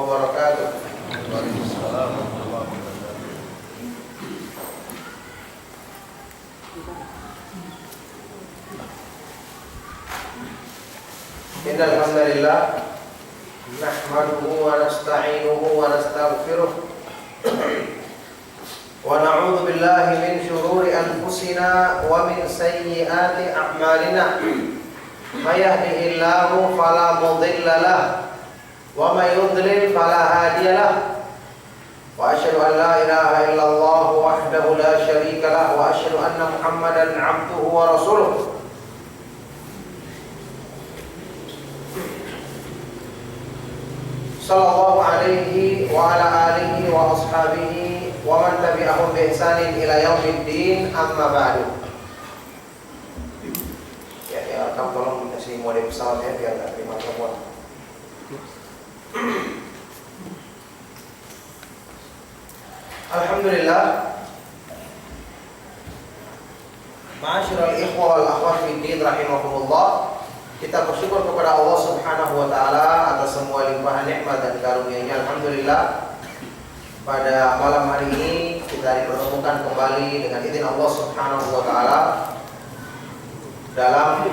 wabarakatuh. Waalaikumsalam warahmatullahi wabarakatuh. Innal hamdalillah nahmaduhu wa nasta'inuhu wa nastaghfiruh wa na'udzu billahi min shururi anfusina wa min sayyiati a'malina. May yahdihillahu fala mudilla lahu wa may yudlil fala hadiya lahu. Wa asyhadu an la ilaha illallah wahdahu la syarika lahu wa asyhadu anna Muhammadan 'abduhu wa rasuluh. Sallallahu alaihi wa ala alihi wa ashabihi wa man tabi'ahum bi ihsanin ila yaumiddin, amma ba'du. Ya, kamu tolong kasih mode pesawat ya biar enggak terima telepon. Alhamdulillah. Ma'asyiral ikhwa wal akhwat fid din rahimakumullah. Kita bersyukur kepada Allah Subhanahu wa taala atas semua limpahan nikmat dan karunia-Nya. Alhamdulillah. Pada malam hari ini kita dipertemukan kembali dengan izin Allah Subhanahu wa taala dalam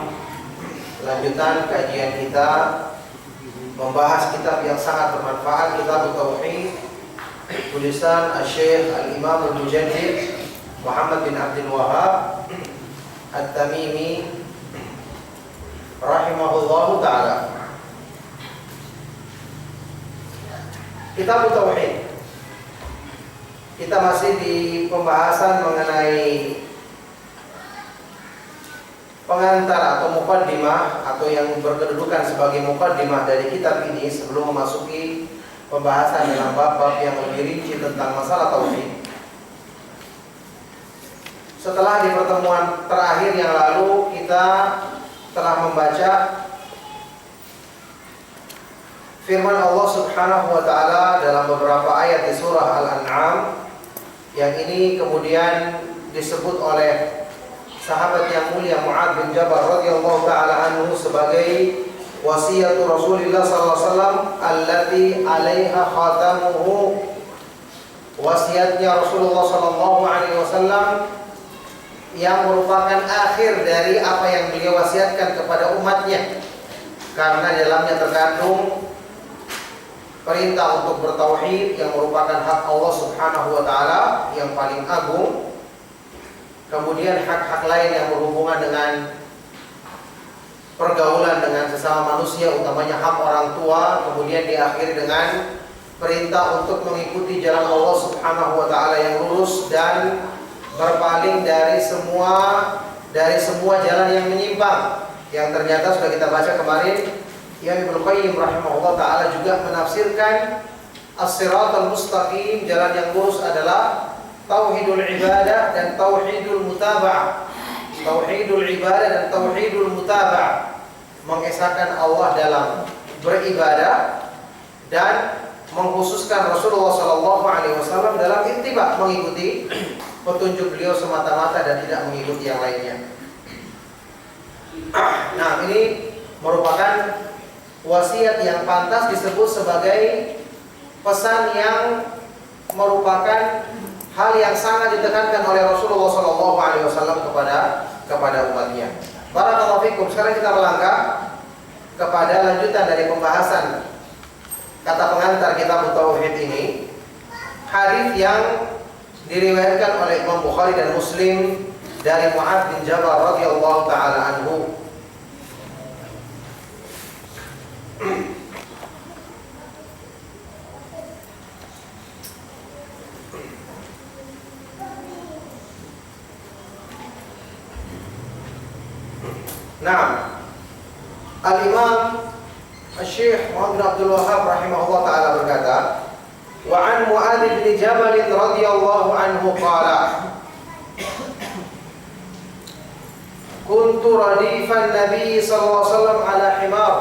lanjutan kajian kita membahas kitab yang sangat bermanfaat, Kitab Tauhid, tulisan Asy-Syaikh Al-Imam Al-Mujaddid Muhammad bin Abdul Wahhab At-Tamimi rahimahullahu ta'ala. Kitab Tauhid. Kita masih di pembahasan mengenai pengantar atau muqaddimah, atau yang berkedudukan sebagai muqaddimah dari kitab ini sebelum memasuki pembahasan dalam bab-bab yang lebih rinci tentang masalah tauhid. Setelah di pertemuan terakhir yang lalu kita telah membaca firman Allah Subhanahu wa taala dalam beberapa ayat di surah Al-An'am, yang ini kemudian disebut oleh sahabat yang mulia Mu'adz bin Jabal radhiyallahu taala anhu sebagai wasiat Rasulullah sallallahu alaihi wasallam allati 'alaiha khatamuhu. Wasiatnya Rasulullah sallallahu alaihi wasallam yang merupakan akhir dari apa yang beliau wasiatkan kepada umatnya, karena di dalamnya terkandung perintah untuk bertauhid yang merupakan hak Allah Subhanahu wa taala yang paling agung. Kemudian hak-hak lain yang berhubungan dengan pergaulan dengan sesama manusia, utamanya hak orang tua. Kemudian diakhiri dengan perintah untuk mengikuti jalan Allah Subhanahu wa taala yang lurus dan berpaling dari semua jalan yang menyimpang, yang ternyata sudah kita baca kemarin. Imam Ibnu Qayyim rahimahullah taala juga menafsirkan as-siratal mustaqim, jalan yang lurus adalah tauhidul ibadah dan tauhidul mutaba'ah. Tauhidul ibadah dan tauhidul mutaba'ah, mengesahkan Allah dalam beribadah dan mengkhususkan Rasulullah sallallahu alaihi wasallam dalam ittiba', mengikuti petunjuk beliau semata-mata dan tidak mengikuti yang lainnya. Nah, ini merupakan wasiat yang pantas disebut sebagai pesan yang merupakan hal yang sangat ditekankan oleh Rasulullah SAW kepada umatnya. Barakallahu fikum. Sekarang kita melangkah kepada lanjutan dari pembahasan kata pengantar kitab tauhid ini, hadis yang diriwayatkan oleh Imam Bukhari dan Muslim dari Mu'adz bin Jabal radhiyallahu taala anhu. Nah, Al-Imam Asy-Syaikh Muhammad bin Abdul Wahhab rahimahullah taala berkata, wa an Mu'adz bin Jabal radhiyallahu anhu qala, kuntu radifan Nabi sallallahu alaihi wasallam ala himar,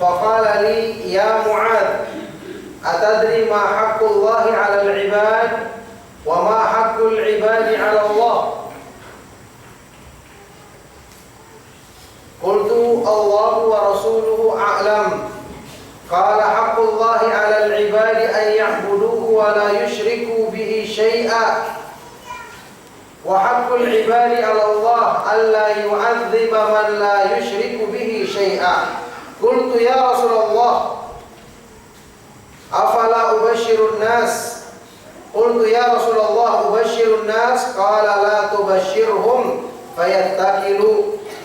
faqala li ya Mu'adz, atadri ma haqqullahi 'ala al-'ibad wa ma haqqul 'ibadi 'ala Allah? Qultu Allahu wa rasuluhu a'lam. أعلم قال حق الله على العباد أن يعبدوه ولا يشركوا به شيئا وحق العباد على الله ألا يعذب من لا يشرك به شيئا قلت يا رسول الله أفلا أبشر الناس قلت يا رسول الله أبشر الناس قال لا تبشرهم فيتكلوا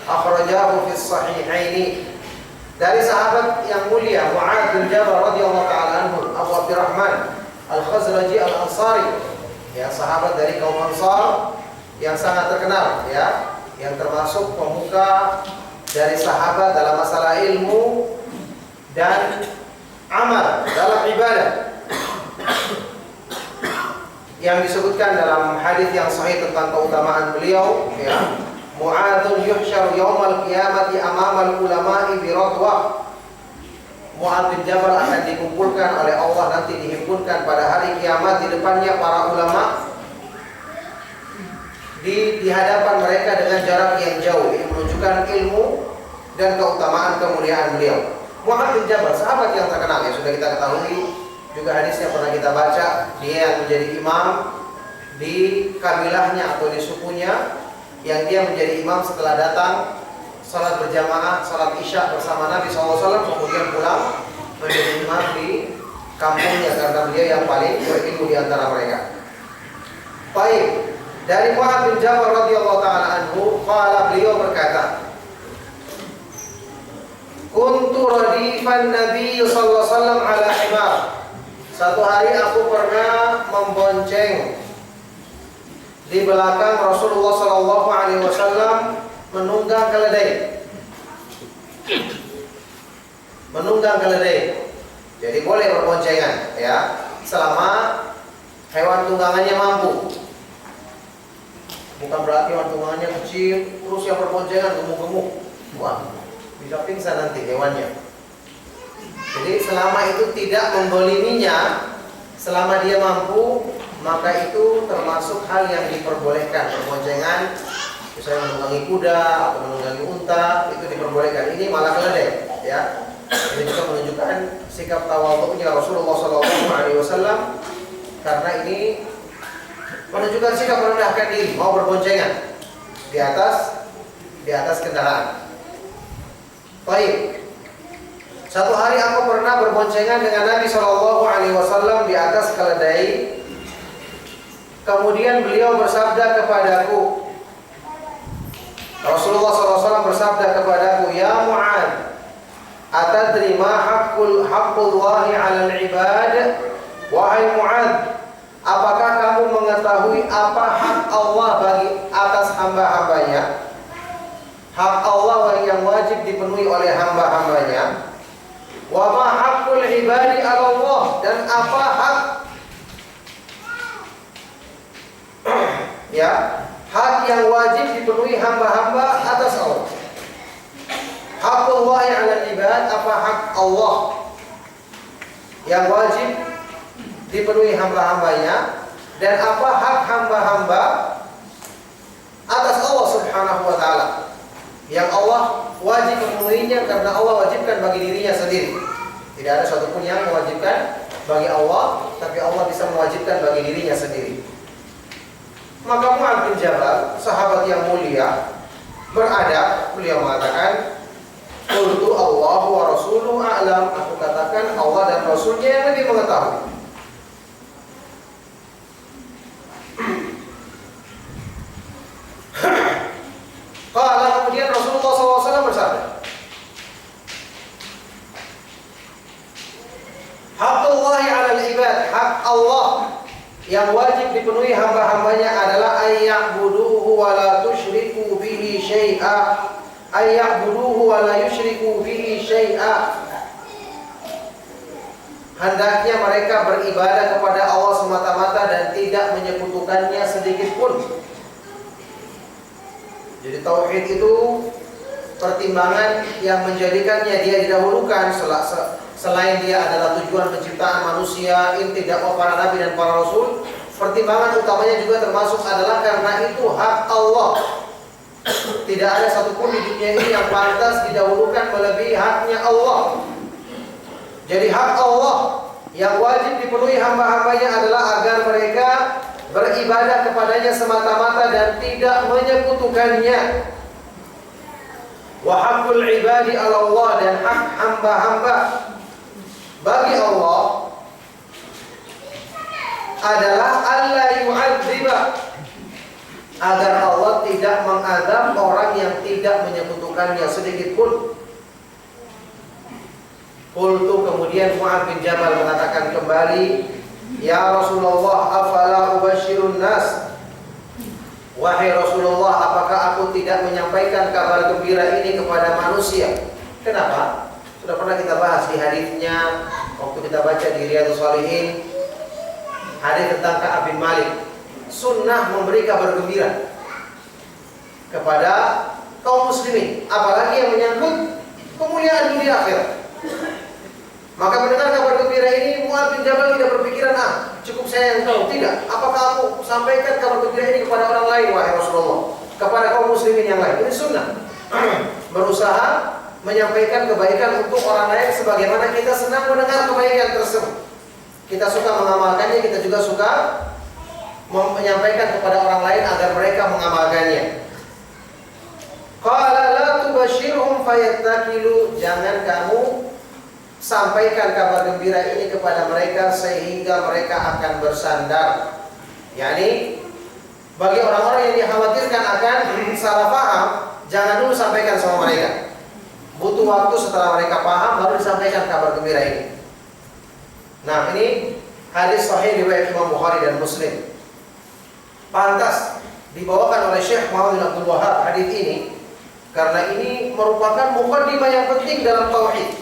أخرجاه في الصحيحين. Dari sahabat yang mulia Mu'adz bin Jabal radhiyallahu ta'ala anhu, Abu Abdurrahman Al-Khazraji Al-Ansari, ya, sahabat dari kaum Ansar yang sangat terkenal, ya, yang termasuk pemuka dari sahabat dalam masalah ilmu dan amal dalam ibadah, yang disebutkan dalam hadis yang sahih tentang keutamaan beliau, ya, Mu'adzun yuhsyaru yaumal qiyamati amamal ulama'i biradwah. Mu'adz bin Jabal akan dikumpulkan oleh Allah, nanti dihimpunkan pada hari kiamat di depannya para ulama, di hadapan mereka dengan jarak yang jauh. Ini menunjukkan ilmu dan keutamaan kemuliaan beliau. Mu'adz bin Jabal, sahabat yang terkenal, yang sudah kita ketahui, juga hadisnya pernah kita baca. Dia yang menjadi imam di kabilahnya atau di sukunya, yang dia menjadi imam setelah datang salat berjamaah, salat isya bersama Nabi SAW, kemudian pulang menjadi imam di kampungnya karena beliau yang paling berilmu di antara mereka. Baik, dari Mu'adz bin Jabal radhiyallahu ta'ala anhu, qala, beliau berkata, kuntu radifan Nabi sallallahu alaihi wasallam ala himar. Satu hari aku pernah membonceng di belakang Rasulullah sallallahu alaihi wasallam menunggang keledai. Menunggang keledai. Jadi boleh berboncengan, ya, selama hewan tunggangannya mampu. Bukan berarti hewan tunggangannya kecil terus yang berboncengan gemuk-gemuk. Wah, bisa pingsan nanti hewannya. Jadi selama itu tidak mendoliminya, selama dia mampu, maka itu termasuk hal yang diperbolehkan. Berboncengan, misalnya menunggangi kuda atau menunggangi unta, itu diperbolehkan. Ini malah keledai, ya. Ini juga menunjukkan sikap tawadhu'nya Rasulullah SAW, karena ini menunjukkan sikap merendahkan diri, mau berboncengan di atas kendaraan. Baik. Satu hari aku pernah berboncengan dengan Nabi SAW di atas keledai. Kemudian beliau bersabda kepadaku, Rasulullah SAW bersabda kepadaku, ya Mu'adz, atadri ma haqqullahi 'alal ibad? Wahai Mu'adz, apakah kamu mengetahui apa hak Allah bagi atas hamba-hambanya? Hak Allah yang wajib dipenuhi oleh hamba-hambanya. Wa ma haqqul ibadi 'ala Allah, dan apa hak hak yang wajib dipenuhi hamba-hamba atas Allah. Haqqullahi 'alal ibad, apa hak Allah yang wajib dipenuhi hamba-hambanya, dan apa hak hamba-hamba atas Allah Subhanahu wa taala yang Allah wajib memenuhinya karena Allah wajibkan bagi dirinya sendiri. Tidak ada satupun yang mewajibkan bagi Allah, tapi Allah bisa mewajibkan bagi dirinya sendiri. Maka Mu'adz bin Jabal, sahabat yang mulia, beradab, beliau mengatakan, qultu Allahu wa rasuluhu a'lam, aku katakan Allah dan Rasulnya yang lebih mengetahui. Qala, kemudian Rasulullah SAW bersabda, haqqullahi 'alal ibad, hak Allah yang wajib dipenuhi hamba-hambanya adalah ayya'buduhu wa la tusyriku bihi syai'a. Ayya'buduhu wa la yusyriku bihi syai'a. Hendaknya mereka beribadah kepada Allah semata-mata dan tidak menyekutukannya sedikit pun. Jadi tauhid itu pertimbangan yang menjadikannya dia didahulukan selain dia adalah tujuan penciptaan manusia, inti dakwah para nabi dan para rasul. Pertimbangan utamanya juga termasuk adalah karena itu hak Allah. Tidak ada satupun di dunia ini yang pantas didahulukan melebihi haknya Allah. Jadi hak Allah yang wajib dipenuhi hamba-hambanya adalah agar mereka beribadah kepadanya semata-mata dan tidak menyekutukannya. Wa haqqul ibadi 'ala Allah, dan hak hamba-hamba bagi Allah adalah alla yu'adziba, agar Allah tidak mengadab orang yang tidak menyekutukannya sedikit pun. Qultu, kemudian Mu'adz bin Jabal mengatakan kembali, ya Rasulullah, afala ubashirun nas? Wahai Rasulullah, apakah aku tidak menyampaikan kabar gembira ini kepada manusia? Kenapa? Sudah pernah kita bahas di hadisnya waktu kita baca di Riyadhus Shalihin, hadis tentang Ka'ab bin Malik. Sunnah memberi kabar gembira kepada kaum muslimin, apalagi yang menyangkut kemuliaan dunia akhirat. Maka mendengar kabar gembira ini, Mu'adz bin Jabal tidak berpikiran, cukup saya yang tahu. Tidak. Apakah aku sampaikan kabar gembira ini kepada orang lain, wahai Rasulullah? Kepada kaum muslimin yang lain. Ini sunnah. Berusaha menyampaikan kebaikan untuk orang lain sebagaimana kita senang mendengar kebaikan tersebut. Kita suka mengamalkannya, kita juga suka menyampaikan kepada orang lain agar mereka mengamalkannya. Qala la tubashirhum fayattakilu, jangan kamu sampaikan kabar gembira ini kepada mereka sehingga mereka akan bersandar. Yani bagi orang-orang yang dikhawatirkan akan salah paham, jangan dulu sampaikan sama mereka. Butuh waktu setelah mereka paham baru disampaikan kabar gembira ini. Nah, ini hadis sahih riwayat Imam Bukhari dan Muslim. Pantas dibawakan oleh Syekh Muhammad bin Abdul Wahhab hadis ini karena ini merupakan mukaddimah yang penting dalam tauhid.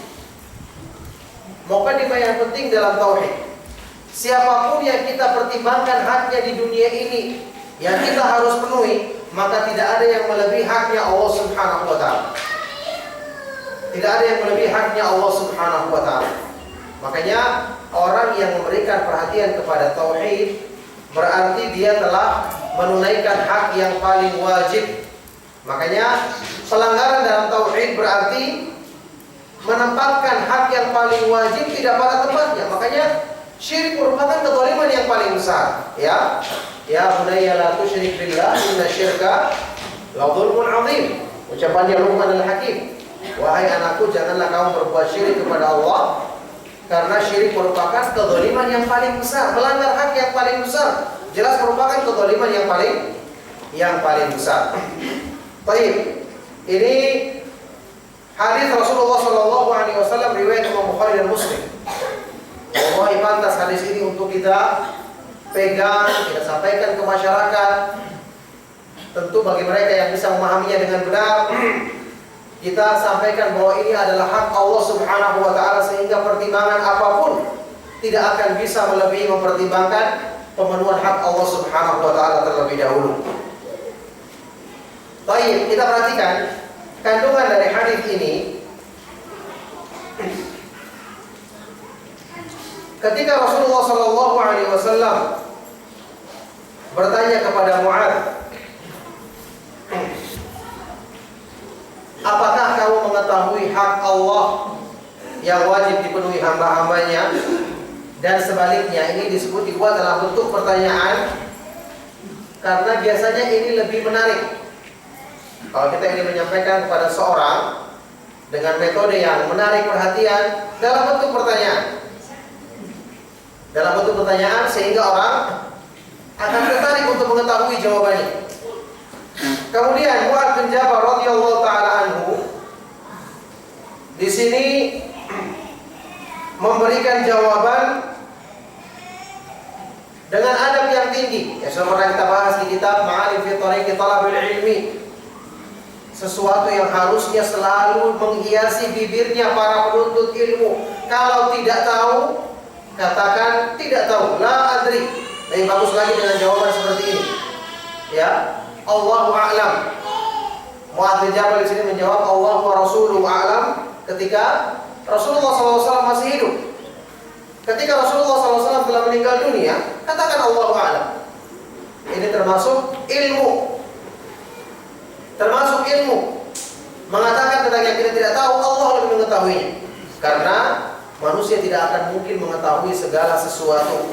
Mukaddimah yang penting dalam tauhid. Siapapun yang kita pertimbangkan haknya di dunia ini, yang kita harus penuhi, maka tidak ada yang melebihi haknya Allah Subhanahu wa taala. Tidak ada yang melebihi haknya Allah Subhanahu wa taala. Makanya orang yang memberikan perhatian kepada tauhid berarti dia telah menunaikan hak yang paling wajib. Makanya pelanggaran dalam tauhid berarti menempatkan hak yang paling wajib tidak pada tempatnya. Makanya syirik merupakan kezaliman yang paling besar. Ya bunayya la tusyrik billah, inna syirka la dzulmun 'adzim. Ucapan Luqman al-Hakim. Wahai anakku, janganlah kamu berbuat syirik kepada Allah, karena syirik merupakan kezaliman yang paling besar, melanggar hak yang paling besar. Jelas merupakan kezaliman yang paling besar. Baik. Ini hadis Rasulullah SAW riwayat Imam Bukhari dan Muslim. Wallahi pantas hadis ini untuk kita pegang, kita sampaikan ke masyarakat. Tentu bagi mereka yang bisa memahaminya dengan benar, kita sampaikan bahwa ini adalah hak Allah Subhanahu wa taala, sehingga pertimbangan apapun tidak akan bisa melebihi mempertimbangkan pemenuhan hak Allah Subhanahu wa taala terlebih dahulu. Baik, kita perhatikan kandungan dari hadis ini. Ketika Rasulullah SAW bertanya kepada Mu'adz, apakah kamu mengetahui hak Allah yang wajib dipenuhi hamba-hambanya? Dan sebaliknya, ini dibuat dalam bentuk pertanyaan karena biasanya ini lebih menarik. Kalau kita ingin menyampaikan kepada seorang dengan metode yang menarik perhatian dalam bentuk pertanyaan, sehingga orang akan tertarik untuk mengetahui jawabannya. Kemudian Mu'adz bin Jabal radhiyallahu taala anhu di sini memberikan jawaban dengan adab yang tinggi. Ya, sudah pernah kita bahas di kitab Ma'alim fi Thariqi Thalabil Ilmi. Sesuatu yang harusnya selalu menghiasi bibirnya para penuntut ilmu. Kalau tidak tahu, katakan tidak tahu, la adri. Lebih bagus lagi dengan jawaban seperti ini. Ya, Allahu a'lam. Mu'adz bin Jabal di sini menjawab Allahu wa rasuluhu a'lam ketika Rasulullah SAW masih hidup. Ketika Rasulullah SAW telah meninggal dunia, katakan Allahu a'lam. Ini termasuk ilmu. Mengatakan tentang yang kita tidak tahu, Allah lebih mengetahuinya. Karena Manusia tidak akan mungkin mengetahui segala sesuatu.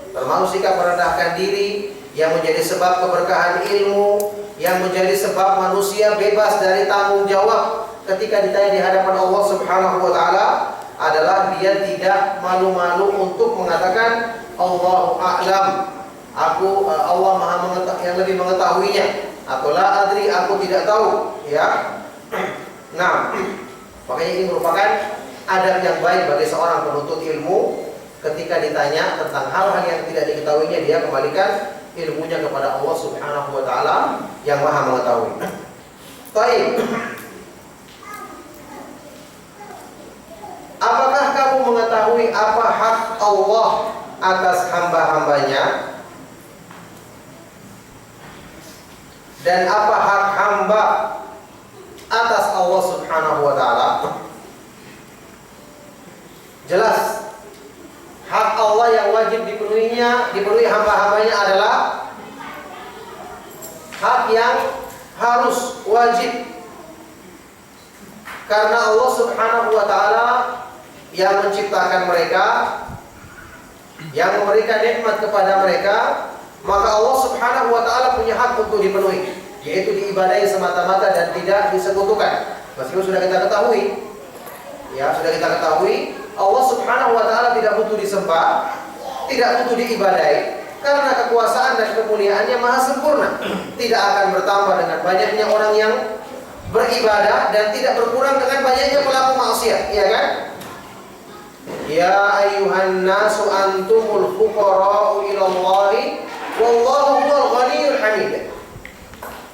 Termasuk sikap merendahkan diri yang menjadi sebab keberkahan ilmu, yang menjadi sebab manusia bebas dari tanggung jawab ketika ditanya di hadapan Allah Subhanahu wa taala, adalah dia tidak malu-malu untuk mengatakan Allahu a'lam. Allah Maha yang lebih mengetahuinya, atau la adri, aku tidak tahu, ya. Nah, makanya ini merupakan adab yang baik bagi seorang penuntut ilmu. Ketika ditanya tentang hal-hal yang tidak diketahuinya, dia kembalikan ilmunya kepada Allah Subhanahu wa taala yang Maha mengetahui. Baik. Apakah kamu mengetahui apa hak Allah atas hamba-hambanya? Dan apa hak hamba atas Allah Subhanahu wa taala? Jelas, hak Allah yang wajib dipenuhi hamba-hambanya adalah hak yang harus wajib, karena Allah Subhanahu wa taala yang menciptakan mereka, yang memberikan nikmat kepada mereka, maka Allah Subhanahu wa taala punya hak untuk dipenuhi, yaitu diibadahi semata-mata dan tidak disekutukan. Meskipun sudah kita ketahui, Allah Subhanahu wa taala tidak butuh disembah, tidak butuh diibadahi, karena kekuasaan dan kemuliaannya maha sempurna. Tidak akan bertambah dengan banyaknya orang yang beribadah dan tidak berkurang dengan banyaknya pelaku maksiat, ya kan? Ya ayyuhan nasu antumul fuqara'u ilallahi wallahu huwal ghaniyyul hamid.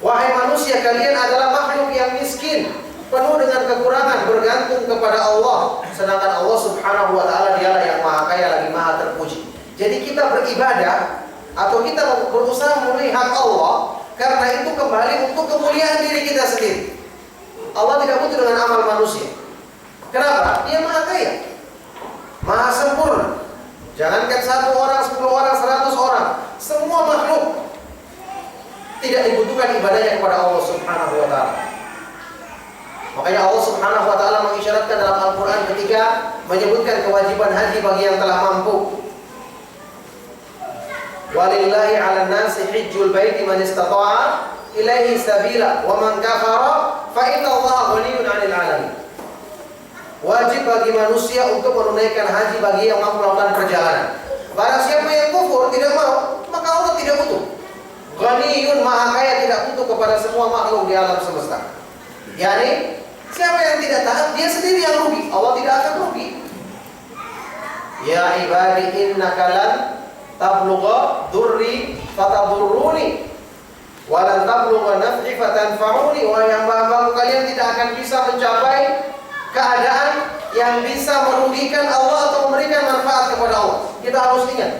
Wahai manusia, kalian adalah makhluk yang miskin, penuh dengan kekurangan, bergantung kepada Allah, sedangkan Allah Subhanahu wa taala dialah yang maha kaya lagi maha terpuji. Jadi kita beribadah atau kita berusaha memenuhi hak Allah, karena itu kembali untuk kemuliaan diri kita sendiri. Allah tidak butuh dengan amal manusia. Kenapa? Dia maha kaya, maha sempurna. Jangankan 1 orang, 10 orang, 100 orang, semua makhluk tidak dibutuhkan ibadahnya kepada Allah Subhanahu wa taala. Makanya Allah Subhanahu wa taala mengisyaratkan dalam Al-Qur'an ketika menyebutkan kewajiban haji bagi yang telah mampu. Walillahi 'alan nasi hajjul baiti man istata'a ilaihi sabila wa man kafara fa innallaha ghaniyyun 'anil 'alamin. Wajib bagi manusia untuk menunaikan haji bagi yang mampu melakukan perjalanan. Barang siapa yang kufur, tidak mau, maka Allah tidak butuh. Ghaniyyun, maha kaya, tidak butuh kepada semua makhluk di alam semesta. Yani siapa yang tidak taat, dia sendiri yang rugi, Allah tidak akan rugi. Ya ibadi innaka lan tablugha durri fatadurruni wa lan tablugha naf'i fatanfa'uni. Wahai hamba-hambaku, kalian tidak akan bisa mencapai keadaan yang bisa merugikan Allah atau memberikan manfaat kepada Allah. Kita harus ingat,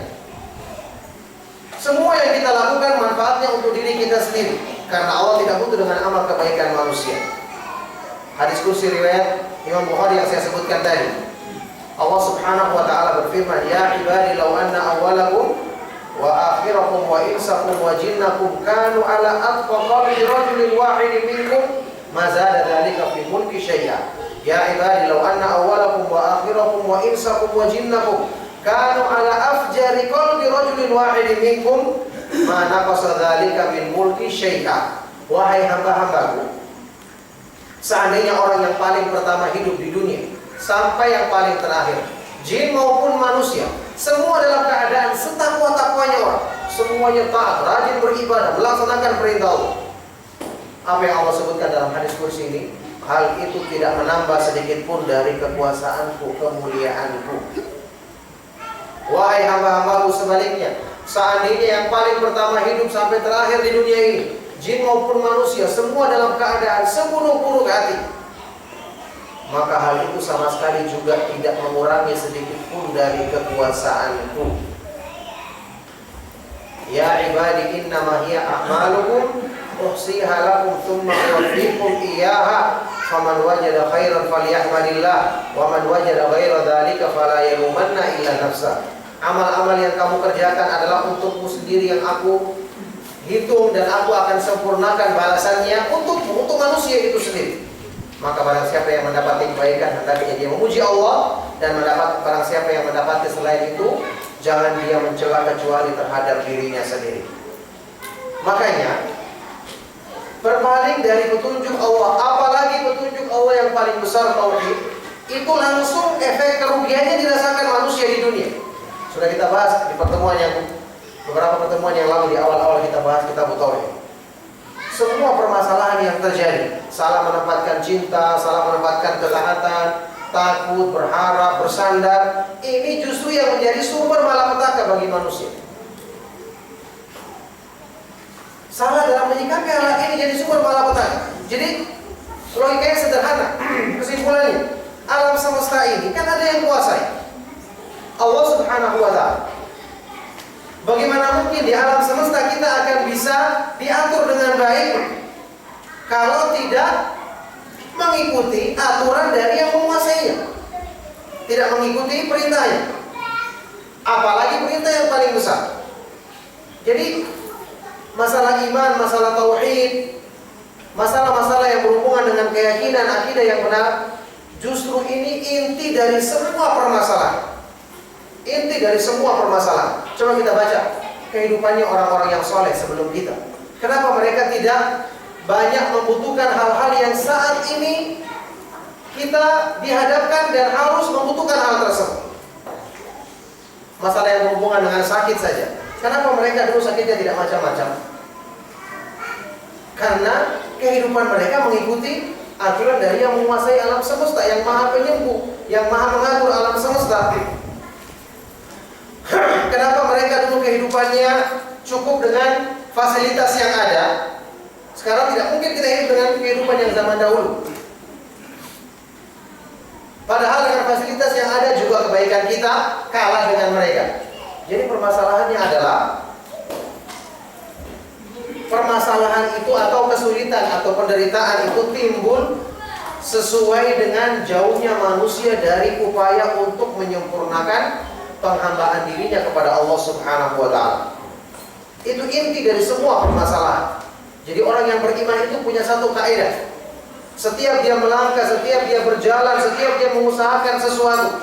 semua yang kita lakukan manfaatnya untuk diri kita sendiri, karena Allah tidak butuh dengan amal kebaikan manusia. Hadis kursi riwayat Imam Bukhari yang saya sebutkan tadi. Allah Subhanahu wa taala berfirman, "Ya ibadi law anna awwalakum wa akhirakum wa insakum wa jinnakum kanu ala atqa qalbi rajulin wahidin minkum ma zada dzalika fi mulki syai'a." Ya ibadi law anna awwalakum wa akhirakum wa insakum wa jinnakum kanu ala afjari qalbi rajulin wahidin minkum ma naqasa dzalika min mulki syai'a. Wahai hamba-hambaku, seandainya orang yang paling pertama hidup di dunia sampai yang paling terakhir, jin maupun manusia, semua dalam keadaan setakwa-takwanya orang, semuanya taat, rajin beribadah, melaksanakan perintah Allah. Apa yang Allah sebutkan dalam hadis kursi ini, hal itu tidak menambah sedikit pun dari kekuasaanku, kemuliaanku. Wahai hamba-hambaku, sebaliknya, seandainya yang paling pertama hidup sampai terakhir di dunia ini, jin maupun manusia, semua dalam keadaan seburuk-buruk hati, maka hal itu sama sekali juga tidak mengurangi sedikit pun dari kekuasaanku. Ya ibadi innama hiya a'malukum uhsiha lakum thumma uwaffikum iyyaha faman wajada khairan falyahmadillah wa man wajada ghaira dzalika fala yalumanna illa nafsa. Amal-amal yang kamu kerjakan adalah untukmu sendiri yang aku hitung, dan aku akan sempurnakan balasannya untukmu, untuk manusia itu sendiri. Maka barang siapa yang mendapati kebaikan, hendaknya dia memuji Allah, dan barang siapa yang mendapati selain itu, jangan dia mencela kecuali terhadap dirinya sendiri. Makanya berpaling dari petunjuk Allah, apalagi petunjuk Allah yang paling besar tauhid, itu langsung efek kerugiannya dirasakan manusia di dunia. Sudah kita bahas di beberapa pertemuan yang lalu, di awal-awal kita bahas kitab tauhid. Semua permasalahan yang terjadi, salah menempatkan cinta, salah menempatkan ketaatan, takut, berharap, bersandar, ini justru yang menjadi sumber malapetaka bagi manusia. Salah dalam menyikapi hal ini jadi sumber malapetaka. Jadi logikanya sederhana. Kesimpulannya, alam semesta ini kan ada yang kuasai, Allah Subhanahu wa ta'ala. Bagaimana mungkin di alam semesta kita akan bisa diatur dengan baik kalau tidak mengikuti aturan dari yang menguasainya, tidak mengikuti perintahnya, apalagi perintah yang paling besar. Jadi masalah iman, masalah tauhid, masalah-masalah yang berhubungan dengan keyakinan, akidah yang benar, justru ini inti dari semua permasalahan. Inti dari semua permasalahan. Coba kita baca kehidupannya orang-orang yang soleh sebelum kita. Kenapa mereka tidak banyak membutuhkan hal-hal yang saat ini kita dihadapkan dan harus membutuhkan hal tersebut? Masalah yang berhubungan dengan sakit saja. Kenapa mereka dulu sakitnya tidak macam-macam? Karena kehidupan mereka mengikuti aturan dari yang menguasai alam semesta, yang maha penyembuh, yang maha mengatur alam semesta. Kenapa mereka dulu kehidupannya cukup dengan fasilitas yang ada? Sekarang tidak mungkin kita hidup dengan kehidupan yang zaman dahulu. Padahal dengan fasilitas yang ada juga kebaikan kita kalah dengan mereka. Jadi permasalahannya adalah permasalahan itu atau kesulitan atau penderitaan itu timbul sesuai dengan jauhnya manusia dari upaya untuk menyempurnakan penghambaan dirinya kepada Allah Subhanahu wa ta'ala. Itu inti dari semua permasalahan. Jadi orang yang beriman itu punya satu kaidah. Setiap dia melangkah, setiap dia berjalan, setiap dia mengusahakan sesuatu,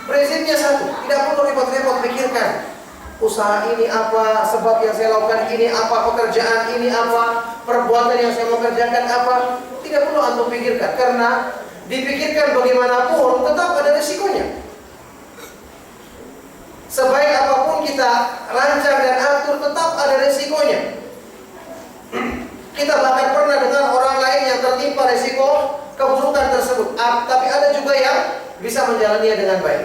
prinsipnya satu, tidak perlu repot-repot pikirkan usaha ini apa, sebab yang saya lakukan ini apa, pekerjaan ini apa, perbuatan yang saya mau kerjakan apa. Tidak perlu antum pikirkan, karena dipikirkan bagaimanapun tetap ada risikonya. Sebaik apapun kita rancang dan atur, tetap ada resikonya. Kita bahkan pernah dengar orang lain yang tertimpa resiko keburukan tersebut, tapi ada juga yang bisa menjalaninya dengan baik.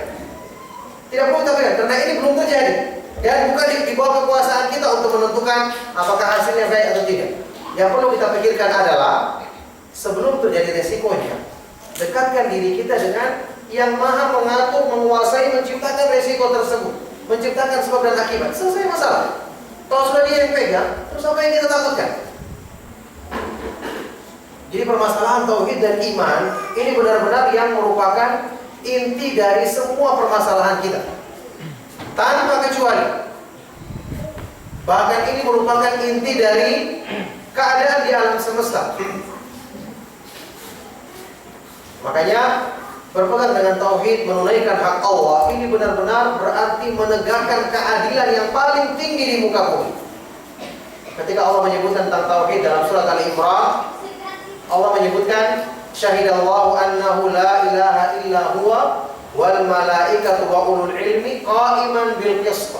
Tidak perlu kita pikirkan, karena ini belum terjadi dan bukan di bawah kekuasaan kita untuk menentukan apakah hasilnya baik atau tidak. Yang perlu kita pikirkan adalah sebelum terjadi resikonya, dekatkan diri kita dengan yang maha mengatur, menguasai, menciptakan resiko tersebut, menciptakan sebab dan akibat. Selesai masalah. Kalau sudah dia yang pegang, terus apa yang kita takutkan? Jadi permasalahan tauhid dan iman ini benar-benar yang merupakan inti dari semua permasalahan kita, tanpa kecuali. Bahkan ini merupakan inti dari keadaan di alam semesta. Makanya berpegang dengan tauhid, menunaikan hak Allah, ini benar-benar berarti menegakkan keadilan yang paling tinggi di muka bumi. Ketika Allah menyebutkan tentang tauhid dalam surat Al-Imran, Allah menyebutkan syahidallahu annahu la ilaha illa huwa wal malaikatu wa ulul ilmi qa'iman bil qist.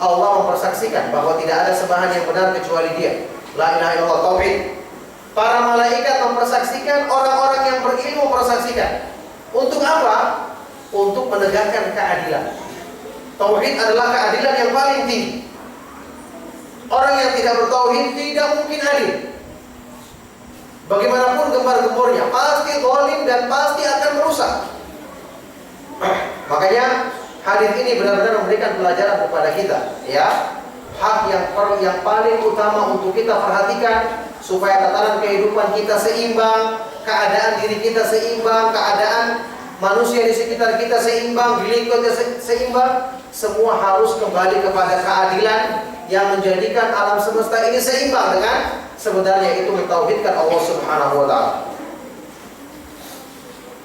Allah mempersaksikan bahwa tidak ada sembahan yang benar kecuali Dia. La ilaha illallah, tauhid. Para malaikat mempersaksikan, orang-orang yang berilmu mempersaksikan. Untuk apa? Untuk menegakkan keadilan. Tauhid adalah keadilan yang paling tinggi. Orang yang tidak bertauhid tidak mungkin adil. Bagaimanapun gembar-gembornya, pasti zalim dan pasti akan merusak. Makanya hadis ini benar-benar memberikan pelajaran kepada kita, ya. Hak yang paling utama untuk kita perhatikan supaya tatanan kehidupan kita seimbang, keadaan diri kita seimbang, keadaan manusia di sekitar kita seimbang, di lingkungan seimbang, semua harus kembali kepada keadilan yang menjadikan alam semesta ini seimbang dengan sebenarnya itu mentauhidkan Allah Subhanahu wa ta'ala.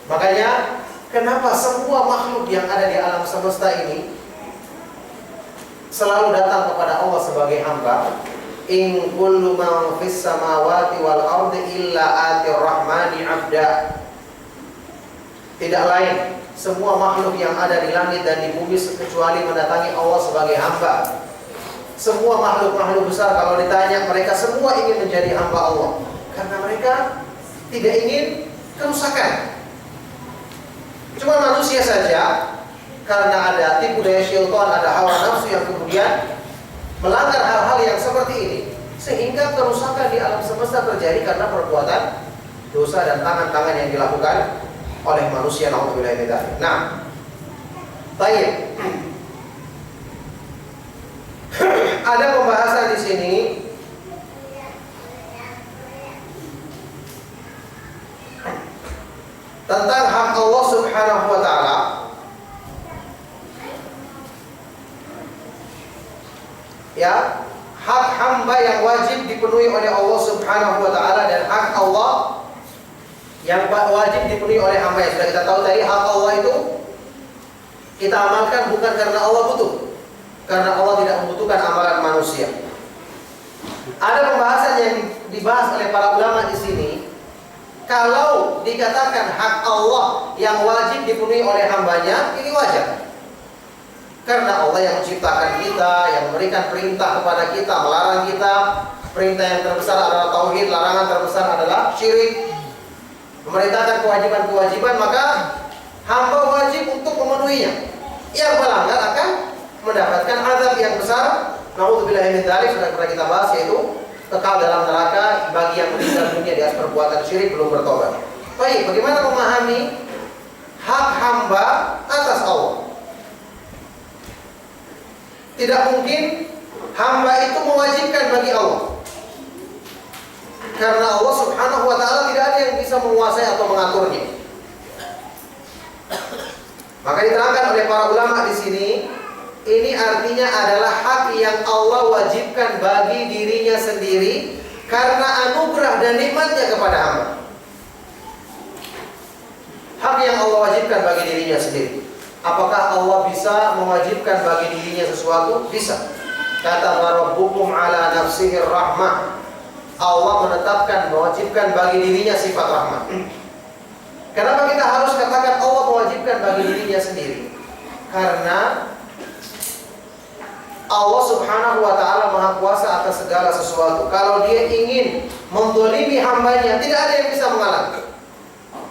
Makanya kenapa semua makhluk yang ada di alam semesta ini selalu datang kepada Allah sebagai hamba? In kullu man fis samawati wal ardi illa atir rahmani abda. Tidak lain, semua makhluk yang ada di langit dan di bumi kecuali mendatangi Allah sebagai hamba. Semua makhluk-makhluk besar kalau ditanya, mereka semua ingin menjadi hamba Allah, karena mereka tidak ingin kerusakan. Cuma manusia saja, karena ada tipu daya syaitan, ada hawa nafsu yang kemudian melanggar hal-hal yang seperti ini, sehingga kerusakan di alam semesta terjadi karena perbuatan dosa dan tangan-tangan yang dilakukan oleh manusia. Na'udzubillah min dzalik. Nah, baik. Ada pembahasan di sini tentang hak Allah Subhanahu wa taala. Ya, hak hamba yang wajib dipenuhi oleh Allah Subhanahu wa taala dan hak Allah yang wajib dipenuhi oleh hamba. Yang sudah kita tahu tadi, hak Allah itu kita amalkan bukan karena Allah butuh, karena Allah tidak membutuhkan amalan manusia. Ada pembahasan yang dibahas oleh para ulama di sini. Kalau dikatakan hak Allah yang wajib dipenuhi oleh hambanya, ini wajar. Karena Allah yang menciptakan kita, yang memberikan perintah kepada kita, melarang kita. Perintah yang terbesar adalah tauhid, larangan terbesar adalah syirik. Memerintahkan kewajiban-kewajiban, maka hamba wajib untuk memenuhinya. Yang melanggar akan mendapatkan azab yang besar. Na'udzubillah min dzalik, sudah pernah kita bahas, yaitu kekal dalam neraka bagi yang meninggal dunia di atas perbuatan syirik belum bertobat. Baik, bagaimana memahami hak hamba atas Allah? Tidak mungkin hamba itu mewajibkan bagi Allah, karena Allah Subhanahu wa taala tidak ada yang bisa menguasai atau mengaturnya. Maka diterangkan oleh para ulama di sini, ini artinya adalah hak yang Allah wajibkan bagi dirinya sendiri karena anugerah dan nikmatnya kepada hamba. Hak yang Allah wajibkan bagi dirinya sendiri. Apakah Allah bisa mewajibkan bagi dirinya sesuatu? Bisa. Kata Rabbukum ala nafsihi rahmah. Allah menetapkan, mewajibkan bagi dirinya sifat rahmat. Kenapa kita harus katakan Allah mewajibkan bagi dirinya sendiri? Karena Allah Subhanahu wa ta'ala maha kuasa atas segala sesuatu. Kalau dia ingin menzalimi hambanya, tidak ada yang bisa menghalangi.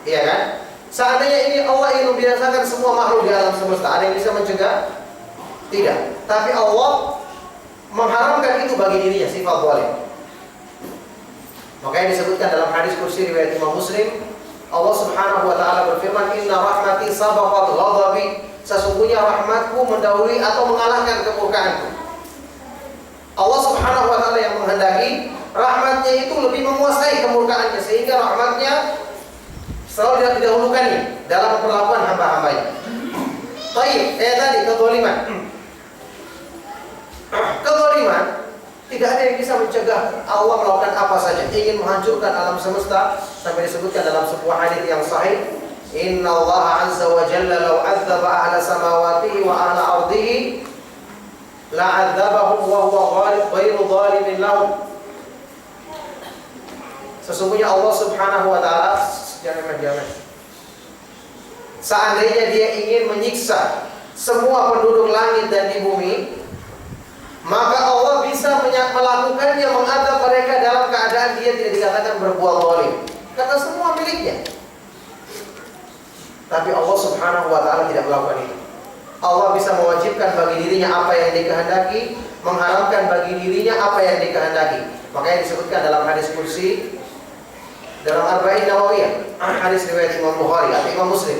Iya kan? Seandainya ini Allah ingin membinasakan semua makhluk di alam semesta, ada yang bisa mencegah? Tidak. Tapi Allah mengharamkan itu bagi dirinya, sifat zalim. Makanya disebutkan dalam hadis kursi riwayat Imam Muslim, Allah Subhanahu wa taala berfirman, "Inna rahmati sabaqat ghadabi." Sesungguhnya rahmatku mendahului atau mengalahkan kemurkaanku. Allah Subhanahu wa taala yang menghendaki rahmatnya itu lebih menguasai kemurkaannya, sehingga rahmatnya selalu didahulukannya dalam perlakuan hamba-hambanya. Baik, tadi kezaliman. Kezaliman tidak ada yang bisa mencegah Allah melakukan apa saja. Ingin menghancurkan alam semesta, sampai disebutkan dalam sebuah hadis yang sahih, Inna Allah azza wa jalla law adzaba ahla samawatihi wa ahla ardihi la'adzabahum wa huwa ghairu zalimin lahum. Sesungguhnya Allah Subhanahu wa taala, jangan. Seandainya dia ingin menyiksa semua penduduk langit dan di bumi, maka Allah bisa melakukannya, mengadab mereka dalam keadaan dia tidak dikatakan berbuat zalim, karena semua miliknya. Tapi Allah Subhanahu wa taala tidak melakukan itu. Allah bisa mewajibkan bagi dirinya apa yang dikehendaki, mengharamkan bagi dirinya apa yang dikehendaki. Makanya disebutkan dalam hadis kursi dalam Arba'in Nawawiyah, hadis riwayat Imam Bukhari atau Imam Muslim.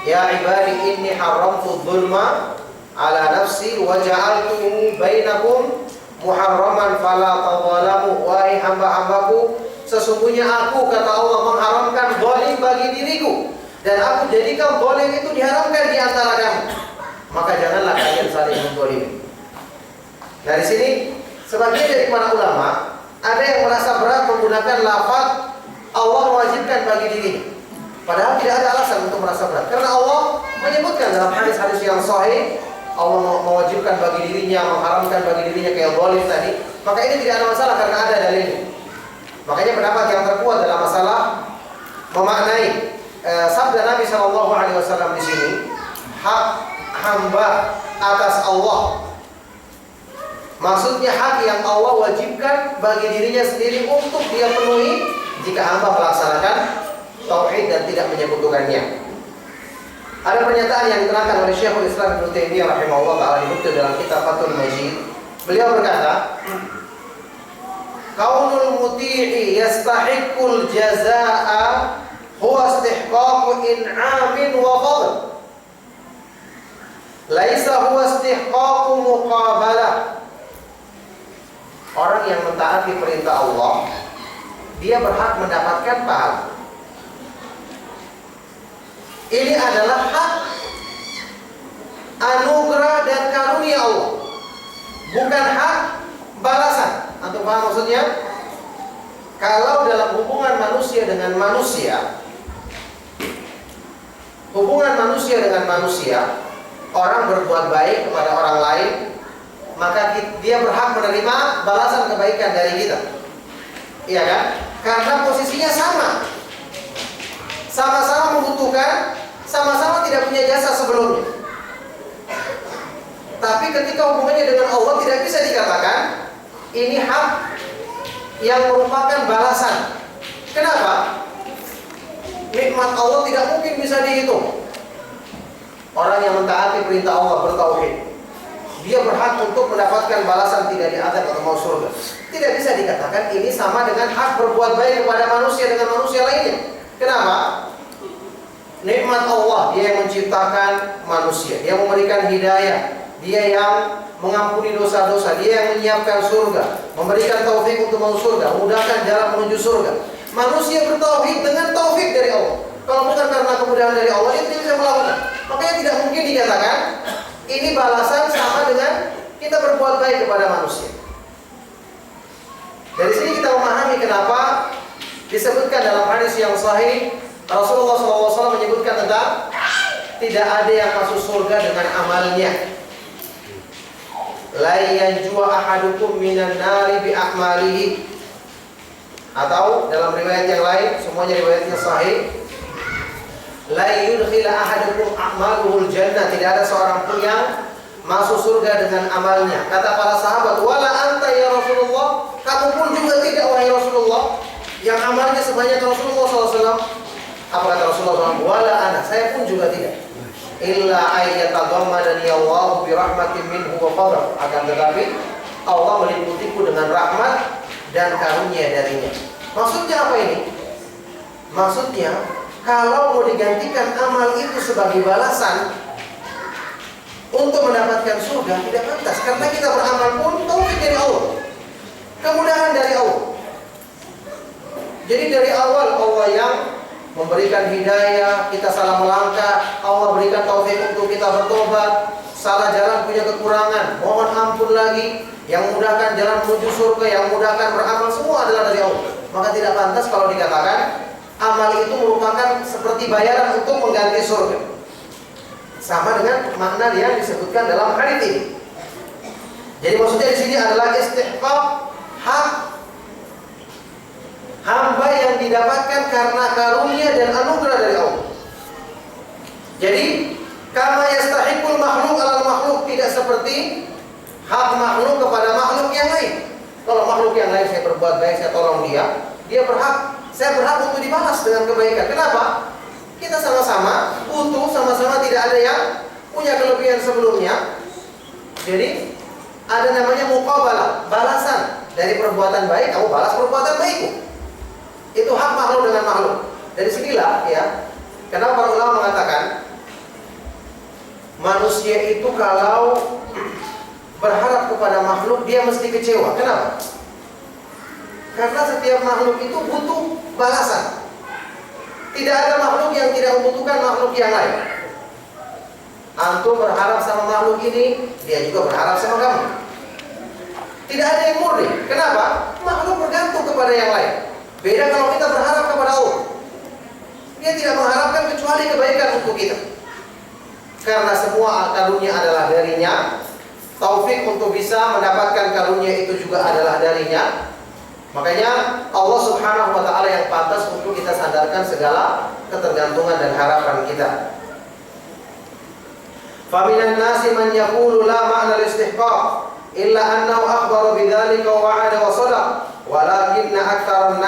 Ya ibadi inni haramtu dzulma ala nafsi wa ja'altuhu bainakum muharraman fala tadzalamu. Wahai hamba-hambaku, sesungguhnya aku, kata Allah, mengharamkan zalim bagi diriku, dan aku jadikan zalim itu diharamkan di antara kamu. Maka janganlah kalian saling menzalimi. Dari sini sebagian dari para ulama ada yang merasa berat menggunakan lafaz Allah mewajibkan bagi dirinya. Padahal tidak ada alasan untuk merasa berat. Karena Allah menyebutkan dalam hadis-hadis yang sahih, Allah mewajibkan bagi dirinya, mengharamkan bagi dirinya kayak zalim tadi. Maka ini tidak ada masalah karena ada dalilnya. Makanya pendapat yang terkuat dalam masalah memaknai sabda Nabi SAW di sini, hak hamba atas Allah. Maksudnya hak yang Allah wajibkan bagi dirinya sendiri untuk dia penuhi jika hamba melaksanakan tauhid dan tidak menyekutukannya. Ada pernyataan yang diterangkan oleh Syekhul Islam Ibnu Taimiyah rahimahullah taala dibuktikan dalam kitab Fathul Majid. Beliau berkata, "Kaunul muti'i yastahiqqul jazaa'a huwa istihqaqu in'amin wa fadl. Laisa huwa istihqaqu muqabalah." Orang yang mentaati perintah Allah, dia berhak mendapatkan pahala. Ini adalah hak anugerah dan karunia Allah, bukan hak balasan. Antum paham maksudnya? Kalau dalam hubungan manusia dengan manusia, orang berbuat baik kepada orang lain, maka dia berhak menerima balasan kebaikan dari kita. Iya kan? Karena posisinya sama-sama membutuhkan, sama-sama tidak punya jasa sebelumnya. Tapi ketika hubungannya dengan Allah tidak bisa dikatakan ini hak yang merupakan balasan. Kenapa? Nikmat Allah tidak mungkin bisa dihitung. Orang yang mentaati perintah Allah bertauhid, dia berhak untuk mendapatkan balasan tidak diazab atau mau surga. Tidak bisa dikatakan ini sama dengan hak berbuat baik kepada manusia dengan manusia lainnya. Kenapa? Nikmat Allah, dia yang menciptakan manusia, dia memberikan hidayah, dia yang mengampuni dosa-dosa, dia yang menyiapkan surga, memberikan taufik untuk masuk surga, memudahkan jalan menuju surga. Manusia bertauhid dengan taufik dari Allah. Kalau bukan karena kemudahan dari Allah, dia tidak bisa melakukan. Makanya tidak mungkin dikatakan ini balasan sama dengan kita berbuat baik kepada manusia. Dari sini kita memahami kenapa disebutkan dalam hadis yang sahih, Rasulullah SAW menyebutkan tentang tidak ada yang masuk surga dengan amalnya. La yanjua ahadukum minan nari bi a'malihi. Atau dalam riwayat yang lain, semuanya riwayatnya sahih, la yudkhila ahadukum a'maluhul jannah. Tidak ada seorang pun yang masuk surga dengan amalnya. Kata para sahabat, wala anta ya Rasulullah, kamu pun juga tidak wahai Rasulullah, yang amalnya sebanyak Rasulullah SAW. Apa kata Rasulullah SAW? Wala ana, saya pun juga tidak. Illa ayyatadhammadani Allahu bi rahmatin minhu wa fadl. Akan tetapi Allah meliputiku dengan rahmat dan karunia darinya. Maksudnya apa ini? Maksudnya kalau mau digantikan amal itu sebagai balasan untuk mendapatkan surga, tidak pantas. Karena kita beramal pun taufik dari Allah, kemudahan dari Allah. Jadi dari awal Allah yang memberikan hidayah, kita salah melangkah, Allah berikan taufik untuk kita bertobat, salah jalan punya kekurangan, mohon ampun lagi, yang mudahkan jalan menuju surga, yang mudahkan beramal, semua adalah dari Allah. Maka tidak pantas kalau dikatakan amal itu merupakan seperti bayaran untuk mengganti surga. Sama dengan makna yang disebutkan dalam hadis ini. Jadi maksudnya di sini adalah istihqaq hak hamba yang didapatkan karena karunia dan anugerah dari Allah. Jadi kama yastahiqul makhluk alal makhluk, tidak seperti hak makhluk kepada makhluk yang lain. Kalau makhluk yang lain saya berbuat baik, saya tolong dia berhak, saya berhak untuk dibalas dengan kebaikan. Kenapa? Kita sama-sama butuh, sama-sama tidak ada yang punya kelebihan sebelumnya. Jadi ada namanya muqabalah, balasan dari perbuatan baik, kamu balas perbuatan baikku. Itu hak makhluk dengan makhluk. Dari sinilah ya, kenapa para ulama mengatakan manusia itu kalau berharap kepada makhluk dia mesti kecewa. Kenapa? Karena setiap makhluk itu butuh balasan. Tidak ada makhluk yang tidak membutuhkan makhluk yang lain. Antum berharap sama makhluk ini, dia juga berharap sama kamu. Tidak ada yang murni. Kenapa? Makhluk bergantung kepada yang lain. Beda kalau kita berharap kepada Allah. Dia tidak mengharapkan kecuali kebaikan untuk kita. Karena semua karunia adalah darinya. Taufik untuk bisa mendapatkan karunia itu juga adalah darinya. Makanya Allah Subhanahu wa ta'ala yang pantas untuk kita sandarkan segala ketergantungan dan harapan kita. Faminan nasi man yaqulu la ma'na al-istihqaq illa annahu akhbara bidzalika wa wa'ada wa sadaq walakin aktsarun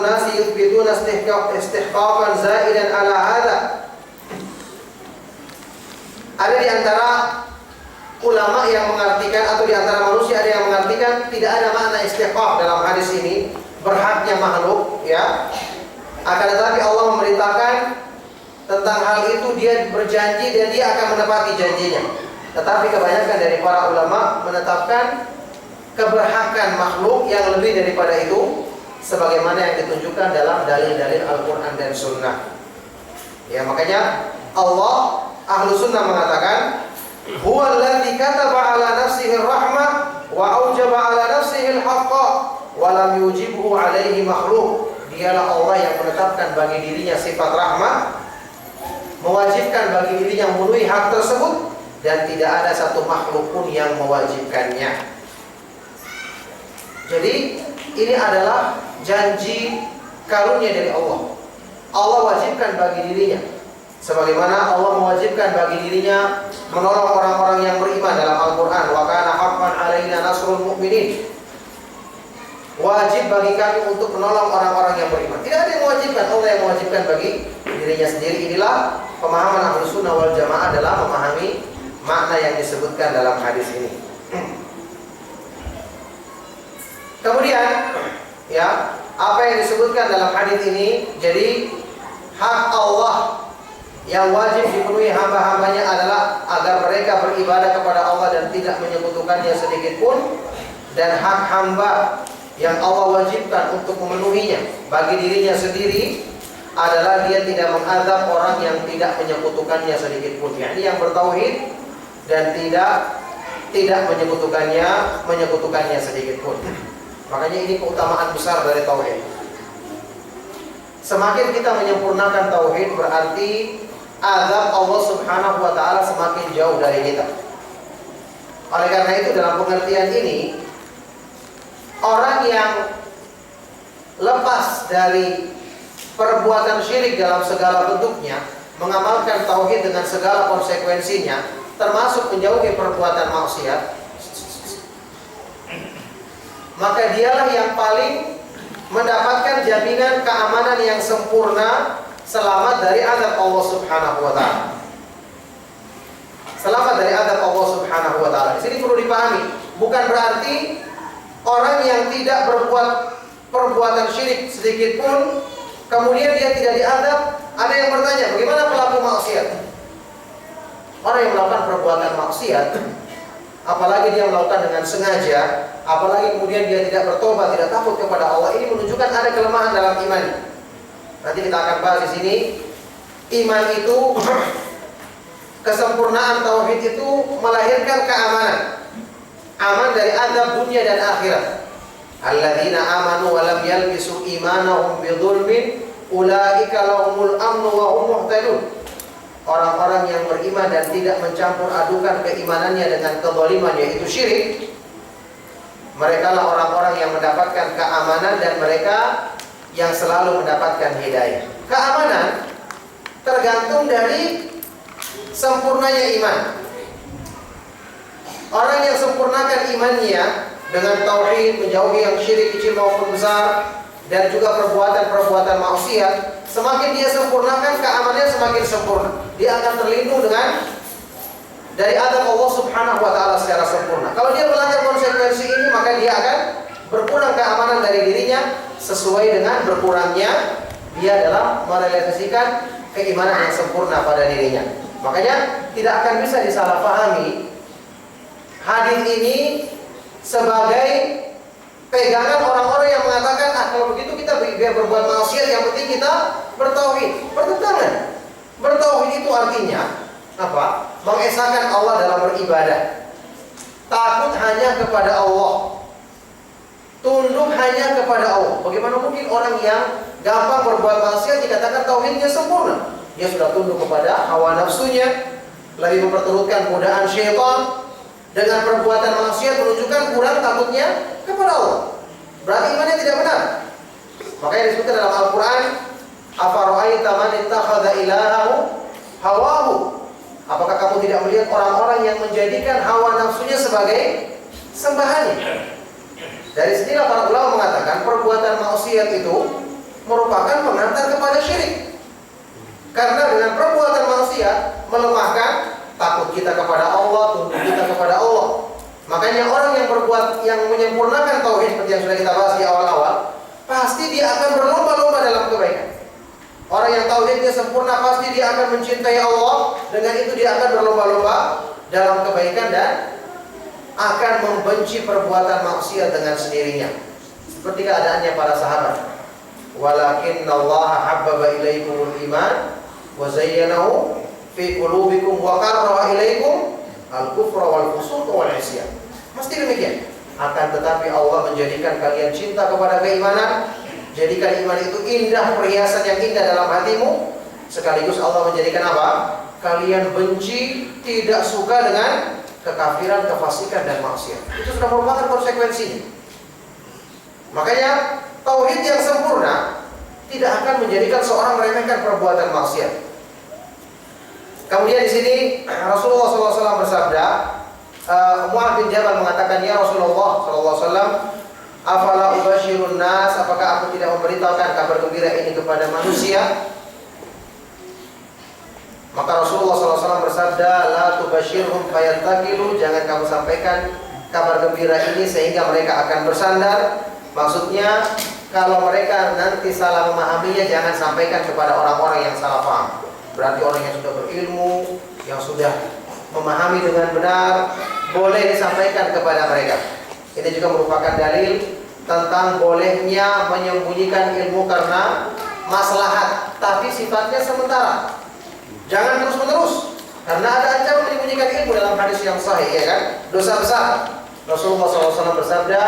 nasi yuthbituna istihqaqan zaidan ala hadha. Ada di antara ulama yang mengartikan atau di antara manusia ada yang mengartikan tidak ada makna istihqaq dalam hadis ini, berhaknya makhluk, ya. Akan tetapi Allah memberitakan tentang hal itu, dia berjanji dan dia akan menepati janjinya. Tetapi kebanyakan dari para ulama menetapkan keberhakan makhluk yang lebih daripada itu, sebagaimana yang ditunjukkan dalam dalil-dalil Al-Quran dan Sunnah. Ya, makanya Allah, Ahlu Sunnah mengatakan, huwa alladzi kataba ala nafsihi rahmah wa aujaba ala nafsihi al-haqqa wa lam yujibhu alaihi makhluk. Dialah Allah yang menetapkan bagi dirinya sifat rahmah, mewajibkan bagi dirinya memenuhi hak tersebut, dan tidak ada satu makhluk pun yang mewajibkannya. Jadi ini adalah janji karunia dari Allah. Allah wajibkan bagi dirinya, sebagaimana Allah mewajibkan bagi dirinya menolong orang-orang yang beriman dalam Al-Quran. Wa kana haqqan alaina nasrul mu'minin. Wajib bagi kami untuk menolong orang-orang yang beriman. Tidak ada yang mewajibkan, Allah yang mewajibkan bagi dirinya sendiri. Inilah pemahaman Ahlus Sunnah wal Jamaah dalam memahami makna yang disebutkan dalam hadis ini. Kemudian, ya, apa yang disebutkan dalam hadis ini, jadi hak Allah yang wajib dipenuhi hamba-hambanya adalah agar mereka beribadah kepada Allah dan tidak menyekutukannya sedikit pun. Dan hak hamba yang Allah wajibkan untuk memenuhinya bagi dirinya sendiri adalah dia tidak mengazab orang yang tidak menyekutukannya sedikit pun, yakni yang bertauhid dan tidak menyekutukannya sedikit pun. Makanya ini keutamaan besar dari tauhid. Semakin kita menyempurnakan tauhid, berarti azab Allah Subhanahu wa ta'ala semakin jauh dari kita. Oleh karena itu, dalam pengertian ini, orang yang lepas dari perbuatan syirik dalam segala bentuknya, mengamalkan tauhid dengan segala konsekuensinya, termasuk menjauhi perbuatan maksiat, maka dialah yang paling mendapatkan jaminan keamanan yang sempurna, selamat dari azab Allah Subhanahu wa ta'ala. Selamat dari azab Allah Subhanahu wa ta'ala. Di sini perlu dipahami, bukan berarti orang yang tidak berbuat perbuatan syirik sedikit pun kemudian dia tidak diazab. Ada yang bertanya, bagaimana pelaku maksiat? Orang yang melakukan perbuatan maksiat, apalagi dia melakukan dengan sengaja, apalagi kemudian dia tidak bertobat, tidak takut kepada Allah, ini menunjukkan ada kelemahan dalam iman. Nanti kita akan bahas di sini. Iman itu, kesempurnaan tauhid itu melahirkan keamanan. Aman dari azab dunia dan akhirat. Alladzina amanu wa lam yalbisu imanahum bidzulmin ulaika lahumul amnu wa hum muhtadun. Orang-orang yang beriman dan tidak mencampur adukan keimanannya dengan kezaliman, yaitu syirik, mereka lah orang-orang yang mendapatkan keamanan dan mereka yang selalu mendapatkan hidayah. Keamanan tergantung dari sempurnanya iman. Orang yang sempurnakan imannya dengan tauhid, menjauhi yang syirik kecil maupun besar, dan juga perbuatan-perbuatan maksiat, semakin dia sempurnakan, keamanannya semakin sempurna. Dia akan terlindung dari azab Allah Subhanahu wa ta'ala secara sempurna. Kalau dia melanggar konsekuensi ini, maka dia akan berkurang keamanan dari dirinya sesuai dengan berkurangnya dia dalam merealisasikan keimanan yang sempurna pada dirinya. Makanya tidak akan bisa disalahpahami hadis ini sebagai pegangan orang-orang yang mengatakan, kalau begitu kita biar berbuat maksiat, yang penting kita bertauhid. Bertentangan. Bertauhid itu artinya apa? Mengesahkan Allah dalam beribadah. Takut hanya kepada Allah. Tunduk hanya kepada Allah. Bagaimana mungkin orang yang gampang berbuat maksiat dikatakan tauhidnya sempurna. Dia sudah tunduk kepada hawa nafsunya, lebih memperturutkan godaan syaitan. Dengan perbuatan maksiat menunjukkan kurang takutnya kepada Allah. Berarti imannya tidak benar. Makanya disebutkan dalam Al-Quran, afara'aita man ittakhadha ilahahu hawahu. Apakah kamu tidak melihat orang-orang yang menjadikan hawa nafsunya sebagai sembahannya? Dari sinilah para ulama mengatakan perbuatan maksiat itu merupakan pengantar kepada syirik. Karena dengan perbuatan maksiat melemahkan takut kita kepada Allah, tunduk kita kepada Allah. Makanya orang yang berbuat, yang menyempurnakan tauhid seperti yang sudah kita bahas di awal-awal, pasti dia akan berlomba-lomba dalam kebaikan. Orang yang tauhidnya sempurna pasti dia akan mencintai Allah. Dengan itu dia akan berlomba-lomba dalam kebaikan dan akan membenci perbuatan maksiat dengan sendirinya. Seperti keadaannya para sahabat. Walakinnallaha habbaba ilaikumul iman wa zayyanahu fi qulubikum wa karraha ilaikum al-kufra wal fusuq wal isyan. Mesti demikian. Akan tetapi Allah menjadikan kalian cinta kepada keimanan, jadikan iman itu indah, perhiasan yang indah dalam hatimu. Sekaligus Allah menjadikan apa? Kalian benci, tidak suka dengan kekafiran, kefasikan dan maksiat. Itu sudah merupakan konsekuensinya. Makanya tauhid yang sempurna tidak akan menjadikan seorang meremehkan perbuatan maksiat. Kemudian di sini Rasulullah SAW bersabda, Mu'adz bin Jabal mengatakan, ya Rasulullah SAW, afala ubashirun nas, apakah aku tidak memberitahukan kabar gembira ini kepada manusia? Maka Rasulullah SAW bersabda, la tubashirhum fayattakilu, jangan kamu sampaikan kabar gembira ini sehingga mereka akan bersandar. Maksudnya kalau mereka nanti salah memahaminya, jangan sampaikan kepada orang-orang yang salah paham. Berarti orang yang sudah berilmu, yang sudah memahami dengan benar, boleh disampaikan kepada mereka. Ini juga merupakan dalil tentang bolehnya menyembunyikan ilmu karena maslahat, tapi sifatnya sementara. Jangan terus-menerus, karena ada ancaman menyembunyikan ilmu dalam hadis yang sahih, ya kan? Dosa besar. Rasulullah SAW bersabda,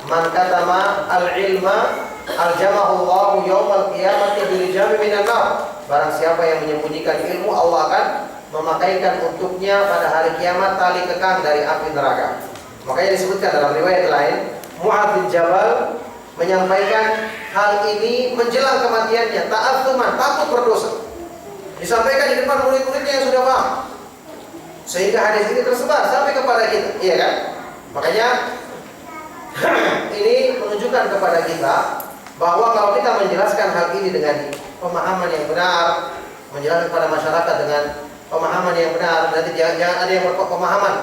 man katama al-ilma aljamahullahu yawmal qiyamati bilijami minan nar. Barang siapa yang menyembunyikan ilmu, Allah akan memakaikan untuknya pada hari kiamat tali kekang dari api neraka. Makanya disebutkan dalam riwayat lain, Mu'adz bin Jabal menyampaikan hal ini menjelang kematiannya, ta'atsuman, takut berdosa. Disampaikan di depan murid-muridnya yang sudah paham, sehingga hadis ini tersebar sampai kepada kita, iya kan? Makanya ini menunjukkan kepada kita bahwa kalau kita menjelaskan hal ini dengan pemahaman yang benar, menjelaskan kepada masyarakat dengan pemahaman yang benar, nanti jangan ada yang berpemahaman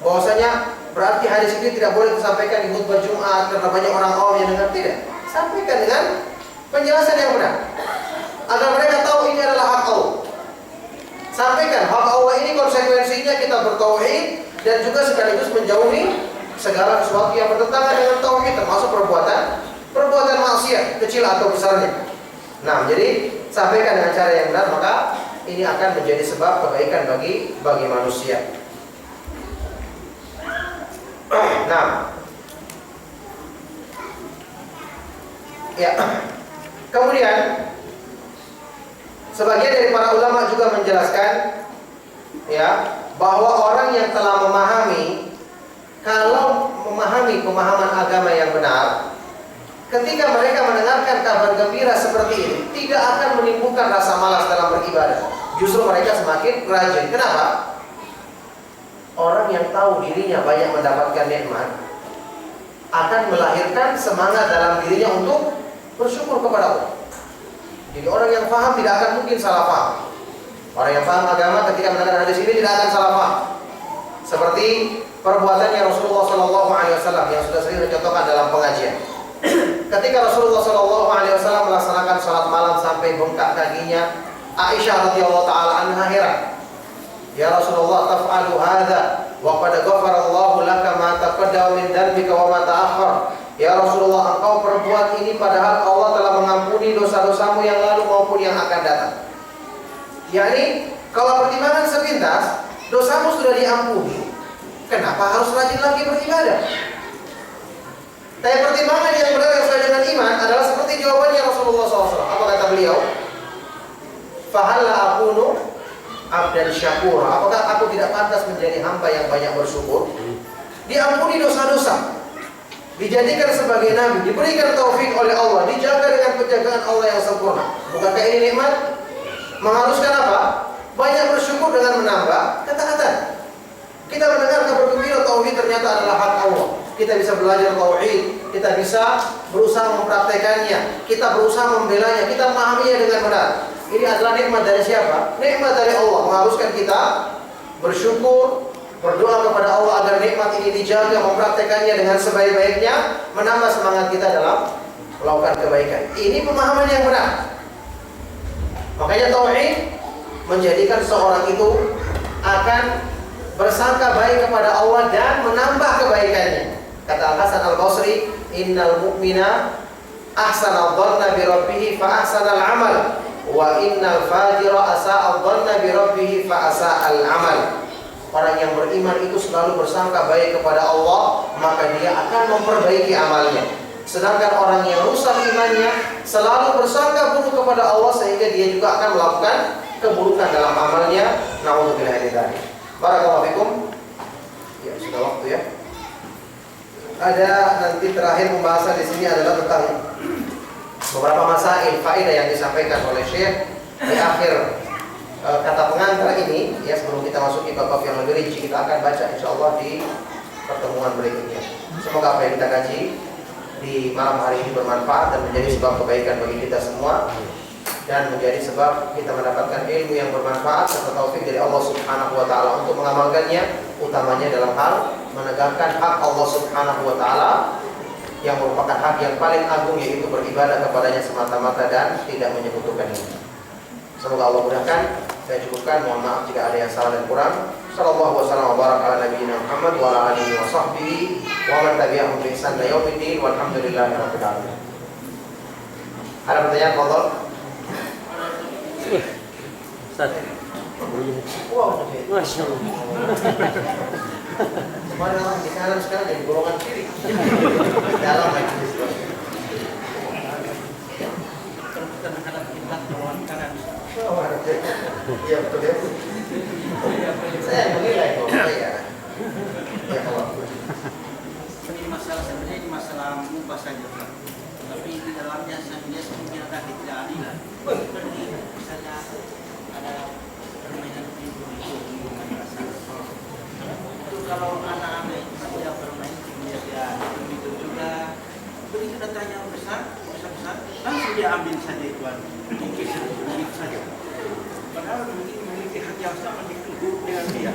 bahwasanya berarti hadis ini tidak boleh disampaikan di khutbah Jumat karena banyak orang awam yang dengar. Tidak, sampaikan dengan penjelasan yang benar agar mereka tahu ini adalah hak Allah. Sampaikan hak Allah ini konsekuensinya kita bertauhid dan juga sekaligus menjauhi segala sesuatu yang bertentangan dengan tauhid, termasuk perbuatan maksiat kecil atau besarnya. Nah, jadi sampaikan dengan cara yang benar, maka ini akan menjadi sebab kebaikan bagi manusia. Nah, ya. Kemudian sebagian dari para ulama juga menjelaskan, ya, bahwa orang yang telah memahami, kalau memahami pemahaman agama yang benar, ketika mereka mendengarkan kabar gembira seperti ini, tidak akan menimbulkan rasa malas dalam beribadah. Justru mereka semakin rajin. Kenapa? Orang yang tahu dirinya banyak mendapatkan nikmat akan melahirkan semangat dalam dirinya untuk bersyukur kepada Allah. Jadi orang yang paham tidak akan mungkin salah paham. Orang yang paham agama ketika mendengar hadis ini tidak akan salah paham. Seperti perbuatannya Rasulullah SAW yang sudah sering dicontohkan dalam pengajian. Ketika Rasulullah SAW melaksanakan salat malam sampai bengkak kakinya, Aisyah radhiyallahu taala anha heran. Ya Rasulullah, taf'alu hadza wa qad ghafara Allahu laka ma taqaddama min dhanbika wa ma ta'akhkhar. Ya Rasulullah, engkau perbuat ini padahal Allah telah mengampuni dosa-dosamu yang lalu maupun yang akan datang. Yani kalau pertimbangan sepintas, dosamu sudah diampuni, kenapa harus rajin lagi beribadah? Tapi pertimbangan yang benar yang sesuai dengan iman adalah seperti jawabannya Rasulullah SAW. Apa kata beliau? Fahalla akunu abdan syakur. Apakah aku tidak pantas menjadi hamba yang banyak bersyukur? Diampuni dosa-dosa, dijadikan sebagai nabi, diberikan taufik oleh Allah, dijaga dengan penjagaan Allah yang sempurna. Bukankah ini nikmat? Mengharuskan apa? Banyak bersyukur dengan menambah ketaatan. Kita mendengar kabar gembira tauhid ternyata adalah hak Allah. Kita bisa belajar tauhid, kita bisa berusaha mempraktekannya, kita berusaha membelanya, kita memahaminya dengan benar. Ini adalah nikmat dari siapa? Nikmat dari Allah. Mengharuskan kita bersyukur, berdoa kepada Allah agar nikmat ini dijaga, mempraktekannya dengan sebaik-baiknya, menambah semangat kita dalam melakukan kebaikan. Ini pemahaman yang benar. Makanya tauhid menjadikan seorang itu akan bersangka baik kepada Allah dan menambah kebaikannya. Kata Al-Hasan Al-Basri, innal mu'mina ahsana dhanna bi rabbih fa ahsana al-amal wa innal fajira asa'a dhanna bi rabbih fa asa'a al-amal. Orang yang beriman itu selalu bersangka baik kepada Allah, maka dia akan memperbaiki amalnya. Sedangkan orang yang rusak imannya selalu bersangka buruk kepada Allah, sehingga dia juga akan melakukan keburukan dalam amalnya. Na'udzubillah min dzalik. Barakallahu fikum. Ya, sudah waktu ya. Ada nanti terakhir pembahasan di sini adalah tentang beberapa masail faedah yang disampaikan oleh Syekh di akhir kata pengantar ini. Ya, sebelum kita masuki bab yang lebih rinci, kita akan baca insyaallah di pertemuan berikutnya. Semoga apa yang kita kaji di malam hari ini bermanfaat dan menjadi sebab kebaikan bagi kita semua, dan menjadi sebab kita mendapatkan ilmu yang bermanfaat serta taufik dari Allah Subhanahu wa taala untuk mengamalkannya, utamanya dalam hal menegakkan hak Allah Subhanahu wa taala yang merupakan hak yang paling agung, yaitu beribadah kepadanya semata-mata dan tidak menyekutukannya. Semoga Allah mudahkan. Saya cukupkan, mohon maaf jika ada yang salah dan kurang. Sallallahu wasallam wa baraka ala nabiyina Muhammad wa ala alihi wa sahbihi wa man tabi'ahum bi ihsan ila yaumiddin walhamdulillahi rabbil alamin. Ada pertanyaan, Fadhil? Ustaz. Wow, Masya Allah. kemarin orang di kanan sekarang jadi golongan kiri. Dalam majlis. Iya betul ya. Saya menilai kalau saya. Ya kalau. Ini masalah sebenarnya ini masalah muka saja, tapi di dalamnya sebenarnya sebenarnya ada ketidakadilan. Seperti misalnya ada permainan itu madrasah. Itu kalau anak-anak itu dia bermain kemudian dia begitu juga, begitu datanya besar, langsung dia ambil saja itu begitu saja. Padahal mungkin memiliki hak yang sama dengan dia.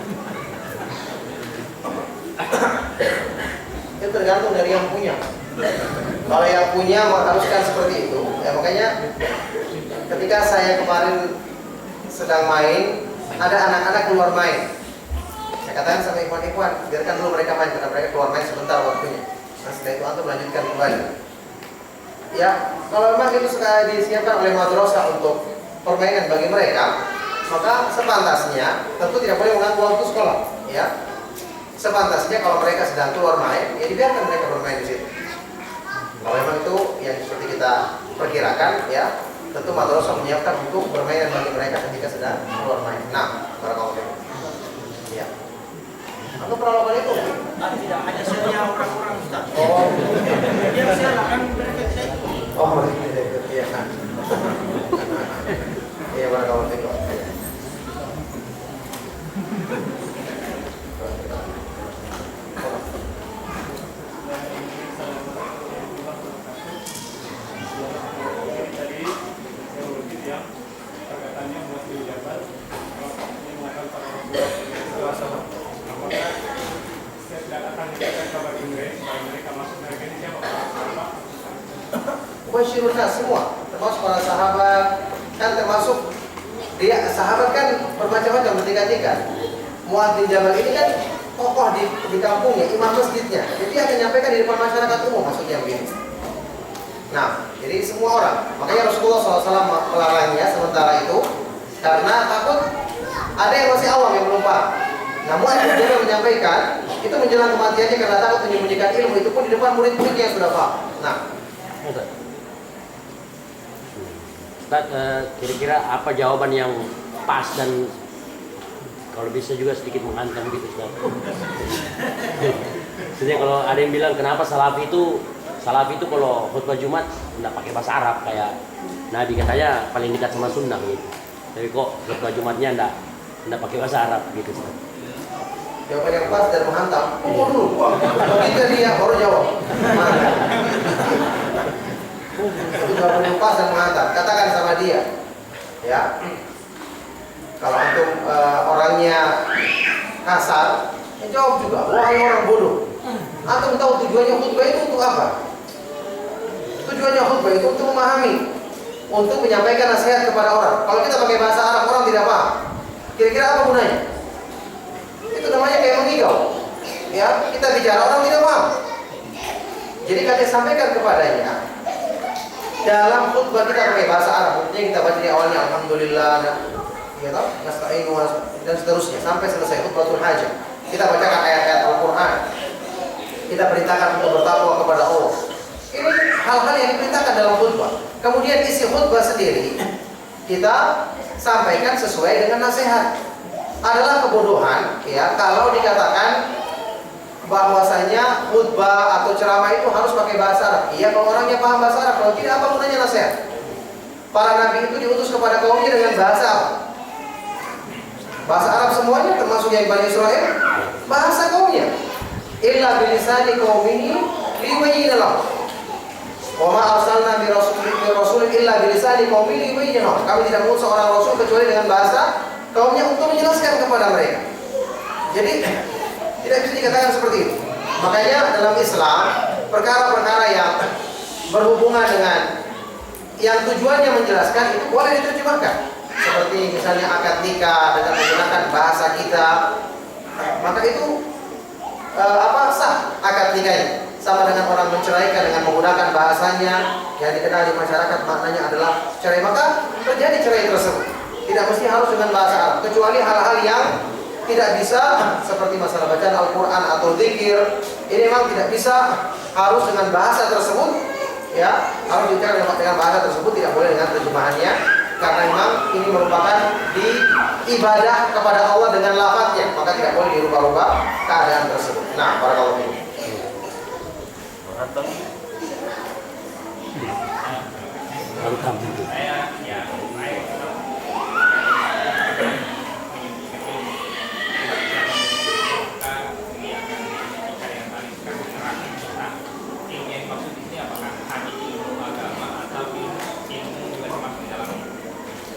Itu tergantung dari yang punya. Kalau yang punya mengharuskan seperti itu, ya makanya ketika saya kemarin sedang main, ada anak-anak keluar main. Saya katakan sama ikhwan-ikhwan, biarkan dulu mereka main, karena mereka keluar main sebentar waktunya. Nah setelah itu antum melanjutkan kembali. Ya, kalau memang itu sudah disiapkan oleh madrasah untuk permainan bagi mereka, maka sepantasnya tentu tidak boleh mengganggu waktu sekolah. Ya, sepantasnya kalau mereka sedang keluar main, ya dibiarkan mereka bermain di situ. Kalau memang itu yang seperti kita perkirakan, ya tentu madrasah menyiapkan untuk permainan bagi mereka ketika sedang keluar main. Nah, barakallahu fikum. Ya. Atau perlakuan itu? Tidak hanya saja orang-orang Ustaz. Oh, Yang saya akan berkata oh, iya. Iya, barakallahu fikum. Mubasyirun nas semua, termasuk para sahabat, kan termasuk dia sahabat kan bermacam-macam bertingkat-tingkat. Muadz bin Jabal ini kan tokoh di kampungnya, imam masjidnya. Jadi dia akan menyampaikan di depan masyarakat umum, maksudnya begini. Nah, jadi semua orang. Makanya Rasulullah SAW melarangnya sementara itu karena takut ada yang masih awam yang belum paham. Nah, Muadz bin Jabal menyampaikan itu menjelang kematiannya karena takut menyembunyikan ilmu itu pun di depan murid-muridnya yang sudah paham. Nah, Ustaz, kira-kira apa jawaban yang pas dan kalau bisa juga sedikit menghantam gitu Ustaz. Jadi kalau ada yang bilang kenapa salafi itu kalau khutbah Jumat enggak pakai bahasa Arab kayak Nabi katanya paling dekat sama sunnah gitu. Tapi kok khutbah Jumatnya enggak pakai bahasa Arab gitu Ustaz. Jawaban yang pas dan menghantam. Dulu. Begitu dia baru jawab. Itu jawaban yang pas dan menghantam. Katakan sama dia, ya. Kalau antum orangnya kasar, ya jawab juga. Wahai orang bodoh, antum tahu tujuannya khutbah itu untuk apa? Tujuannya khutbah itu untuk memahami, untuk menyampaikan nasihat kepada orang. Kalau kita pakai bahasa Arab, orang tidak paham. Kira-kira apa gunanya? Itu namanya kayak mengigau. Ya, kita bicara orang tidak paham. Jadi kami sampaikan kepadanya dalam khutbah kita pakai bahasa Arab. Maksudnya kita baca di awalnya alhamdulillah, ya tahu, nasta'inu dan seterusnya sampai selesai khutbatul hajah. Kita bacakan ayat-ayat Al-Qur'an. Kita perintahkan untuk bertakwa kepada Allah. Ini hal-hal yang diperintahkan dalam khutbah. Kemudian isi khutbah sendiri kita sampaikan sesuai dengan nasihat. Adalah kebodohan ya kalau dikatakan bahwasanya khutbah atau ceramah itu harus pakai bahasa Arab. Iya kalau orangnya paham bahasa Arab, kalau tidak apa gunanya nasihat? Para nabi itu diutus kepada kaumnya dengan bahasa apa? Bahasa Arab semuanya, termasuk yang Bani Israel, bahasa kaumnya. Illa bilisani qaumihi liwayyin lahum. Wa ma arsalna bi rasulin illa bilisani qaumihi liwayyin lahum. Kami tidak mengutus seorang rasul kecuali dengan bahasa kaumnya untuk menjelaskan kepada mereka. Jadi tidak bisa dikatakan seperti itu. Makanya dalam Islam perkara-perkara yang berhubungan dengan yang tujuannya menjelaskan itu boleh diterjemahkan. Seperti misalnya akad nikah dengan menggunakan bahasa kita, maka itu sah akad nikahnya. Sama dengan orang menceraikan dengan menggunakan bahasanya yang dikenal di masyarakat maknanya adalah cerai, maka terjadi cerai tersebut. Tidak mesti harus dengan bahasa Arab, kecuali hal-hal yang tidak bisa seperti masalah bacaan Al-Quran atau zikir. Ini memang tidak bisa harus dengan bahasa tersebut, ya harus bicara dengan bahasa tersebut, tidak boleh dengan terjemahannya, karena memang ini merupakan di ibadah kepada Allah dengan lafadznya, maka tidak boleh dirubah-rubah keadaan tersebut. Nah, barakallahu fiikum. Mantap.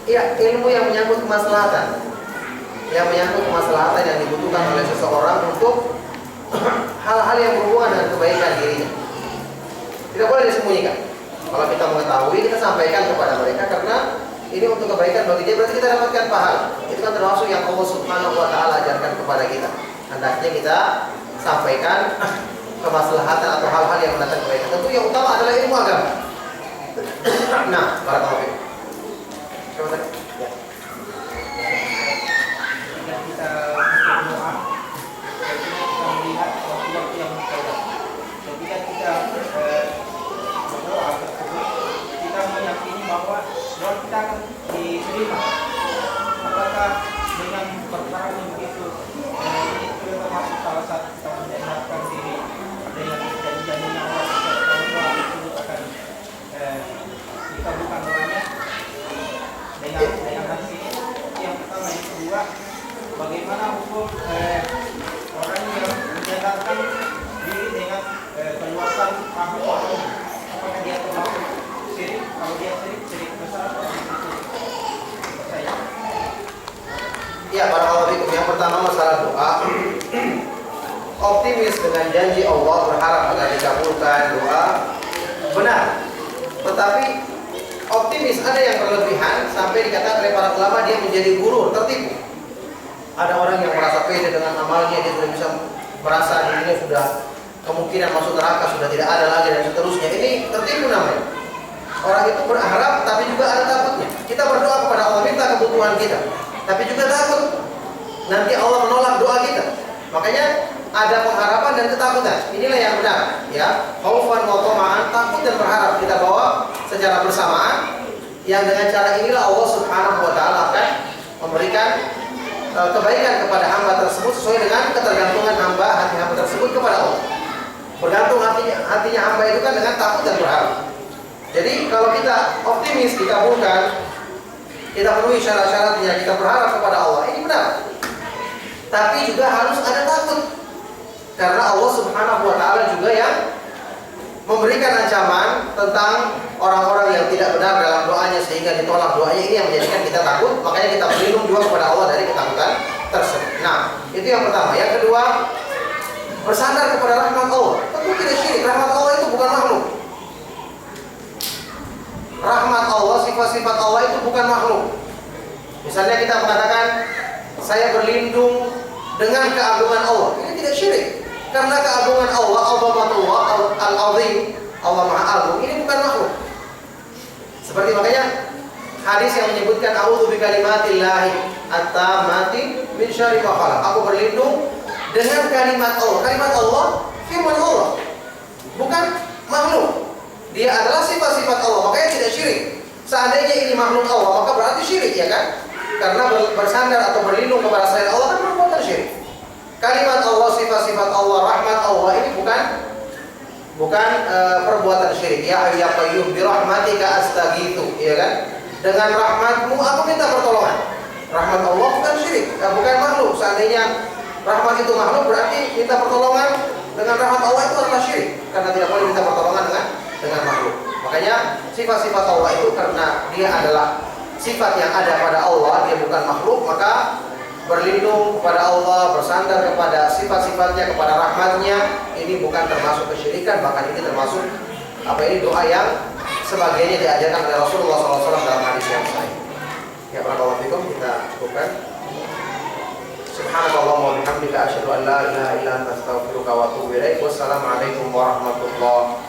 Iya, ilmu yang menyangkut kemaslahatan, yang dibutuhkan oleh seseorang untuk hal-hal yang berhubungan dengan kebaikan dirinya. Tidak boleh disembunyikan. Kalau kita mengetahui, kita sampaikan kepada mereka karena ini untuk kebaikan bagi dia, berarti kita dapatkan pahala. Itu kan termasuk yang Allah Subhanahu wa taala ajarkan kepada kita. Hendaknya kita sampaikan kemaslahatan atau hal-hal yang mendatangkan kebaikan. Tentu yang utama adalah ilmu agama. Nah, barakallahu fiikum. Coba tadi. Ya. Jika kita berdoa, kita melihat waktu-waktu yang mudah. Ketika kita berdoa tersebut, kita meyakini bahwa doa kita akan diterima. Apakah dengan perkara yang begitu, ini termasuk salah satu kita mendengarkan diri dengan janji-janjinya Allah bahwa itu akan dikabulkan doanya. Dengan hadis ini yang pertama, yang kedua, bagaimana hukum orang yang menyadarkan diri dengan keluasan rahmat Allah, apakah dia termasuk syirik? Kalau dia syirik besar atau syirik percaya? Ya, barakallahu fiikum. Yang pertama masalah doa. Optimis dengan janji Allah, berharap agar dikabulkan doa, benar. Tetapi optimis ada yang berlebihan sampai dikatakan oleh para ulama dia menjadi gurur, tertipu. Ada orang yang merasa pede dengan amalnya, dia sudah bisa merasa dirinya sudah kemungkinan masuk neraka sudah tidak ada lagi dan seterusnya. Ini tertipu namanya. Orang itu berharap tapi juga ada takutnya. Kita berdoa kepada Allah, minta kebutuhan kita, tapi juga takut nanti Allah menolak doa kita. Makanya ada pengharapan dan ketakutan. Inilah yang benar, ya. Khaufan wa tama'an, takut dan berharap kita bawa secara bersamaan. yang dengan cara inilah Allah Subhanahu wa taala akan memberikan kebaikan kepada hamba tersebut sesuai dengan ketergantungan hati hamba tersebut kepada Allah. Bergantung hatinya hamba itu kan dengan takut dan berharap. Jadi kalau kita optimis dikabulkan, kita penuhi syarat-syaratnya, kita berharap kepada Allah, ini benar. Tapi juga harus ada takut, karena Allah Subhanahu wa taala juga yang memberikan ancaman tentang orang-orang yang tidak benar dalam doanya sehingga ditolak doanya. Ini yang menjadikan kita takut, makanya kita berlindung juga kepada Allah dari ketakutan tersebut. Nah, itu yang pertama. Yang kedua, bersandar kepada rahmat Allah. Tentu tidak syirik, rahmat Allah itu bukan makhluk. Rahmat Allah, sifat-sifat Allah itu bukan makhluk. Misalnya kita mengatakan saya berlindung dengan keagungan Allah, ini tidak syirik. Karena keagungan Allah, Azzamatullah, Al-Azim, Allah Maha Agung, ini bukan makhluk. Seperti makanya hadis yang menyebutkan a'udzu bikalimatillahi at-tammati min syarri ma khalaq. Aku berlindung dengan kalimat Allah. Kalimat Allah, firman Allah, bukan makhluk. Dia adalah sifat-sifat Allah, makanya tidak syirik. Seandainya ini makhluk Allah, maka berarti syirik, ya kan? Karena bersandar atau berlindung kepada selain Allah kan perbuatan syirik. Kalimat Allah, sifat-sifat Allah, rahmat Allah ini bukan perbuatan syirik. Ya Hayyu ya Qayyum bi rahmatika astaghitsu, ya kan? Dengan rahmatmu aku minta pertolongan. Rahmat Allah bukan syirik, bukan makhluk. Seandainya rahmat itu makhluk, berarti minta pertolongan dengan rahmat Allah itu adalah syirik, karena tidak boleh minta pertolongan dengan makhluk. Makanya sifat-sifat Allah itu karena dia adalah sifat yang ada pada Allah, dia bukan makhluk, maka berlindung kepada Allah, bersandar kepada sifat-sifatnya, kepada rahmatnya, ini bukan termasuk kesyirikan, bahkan ini termasuk doa yang sebagainya diajarkan oleh Rasulullah SAW dalam hadis yang sahih. Ya, barakallahu fikum, kita cukupkan. Subhanallah wa bihamdika asyhadu an la ilaha illa anta astaghfiruka wa atubu ilaik. Wassalamualaikum warahmatullahi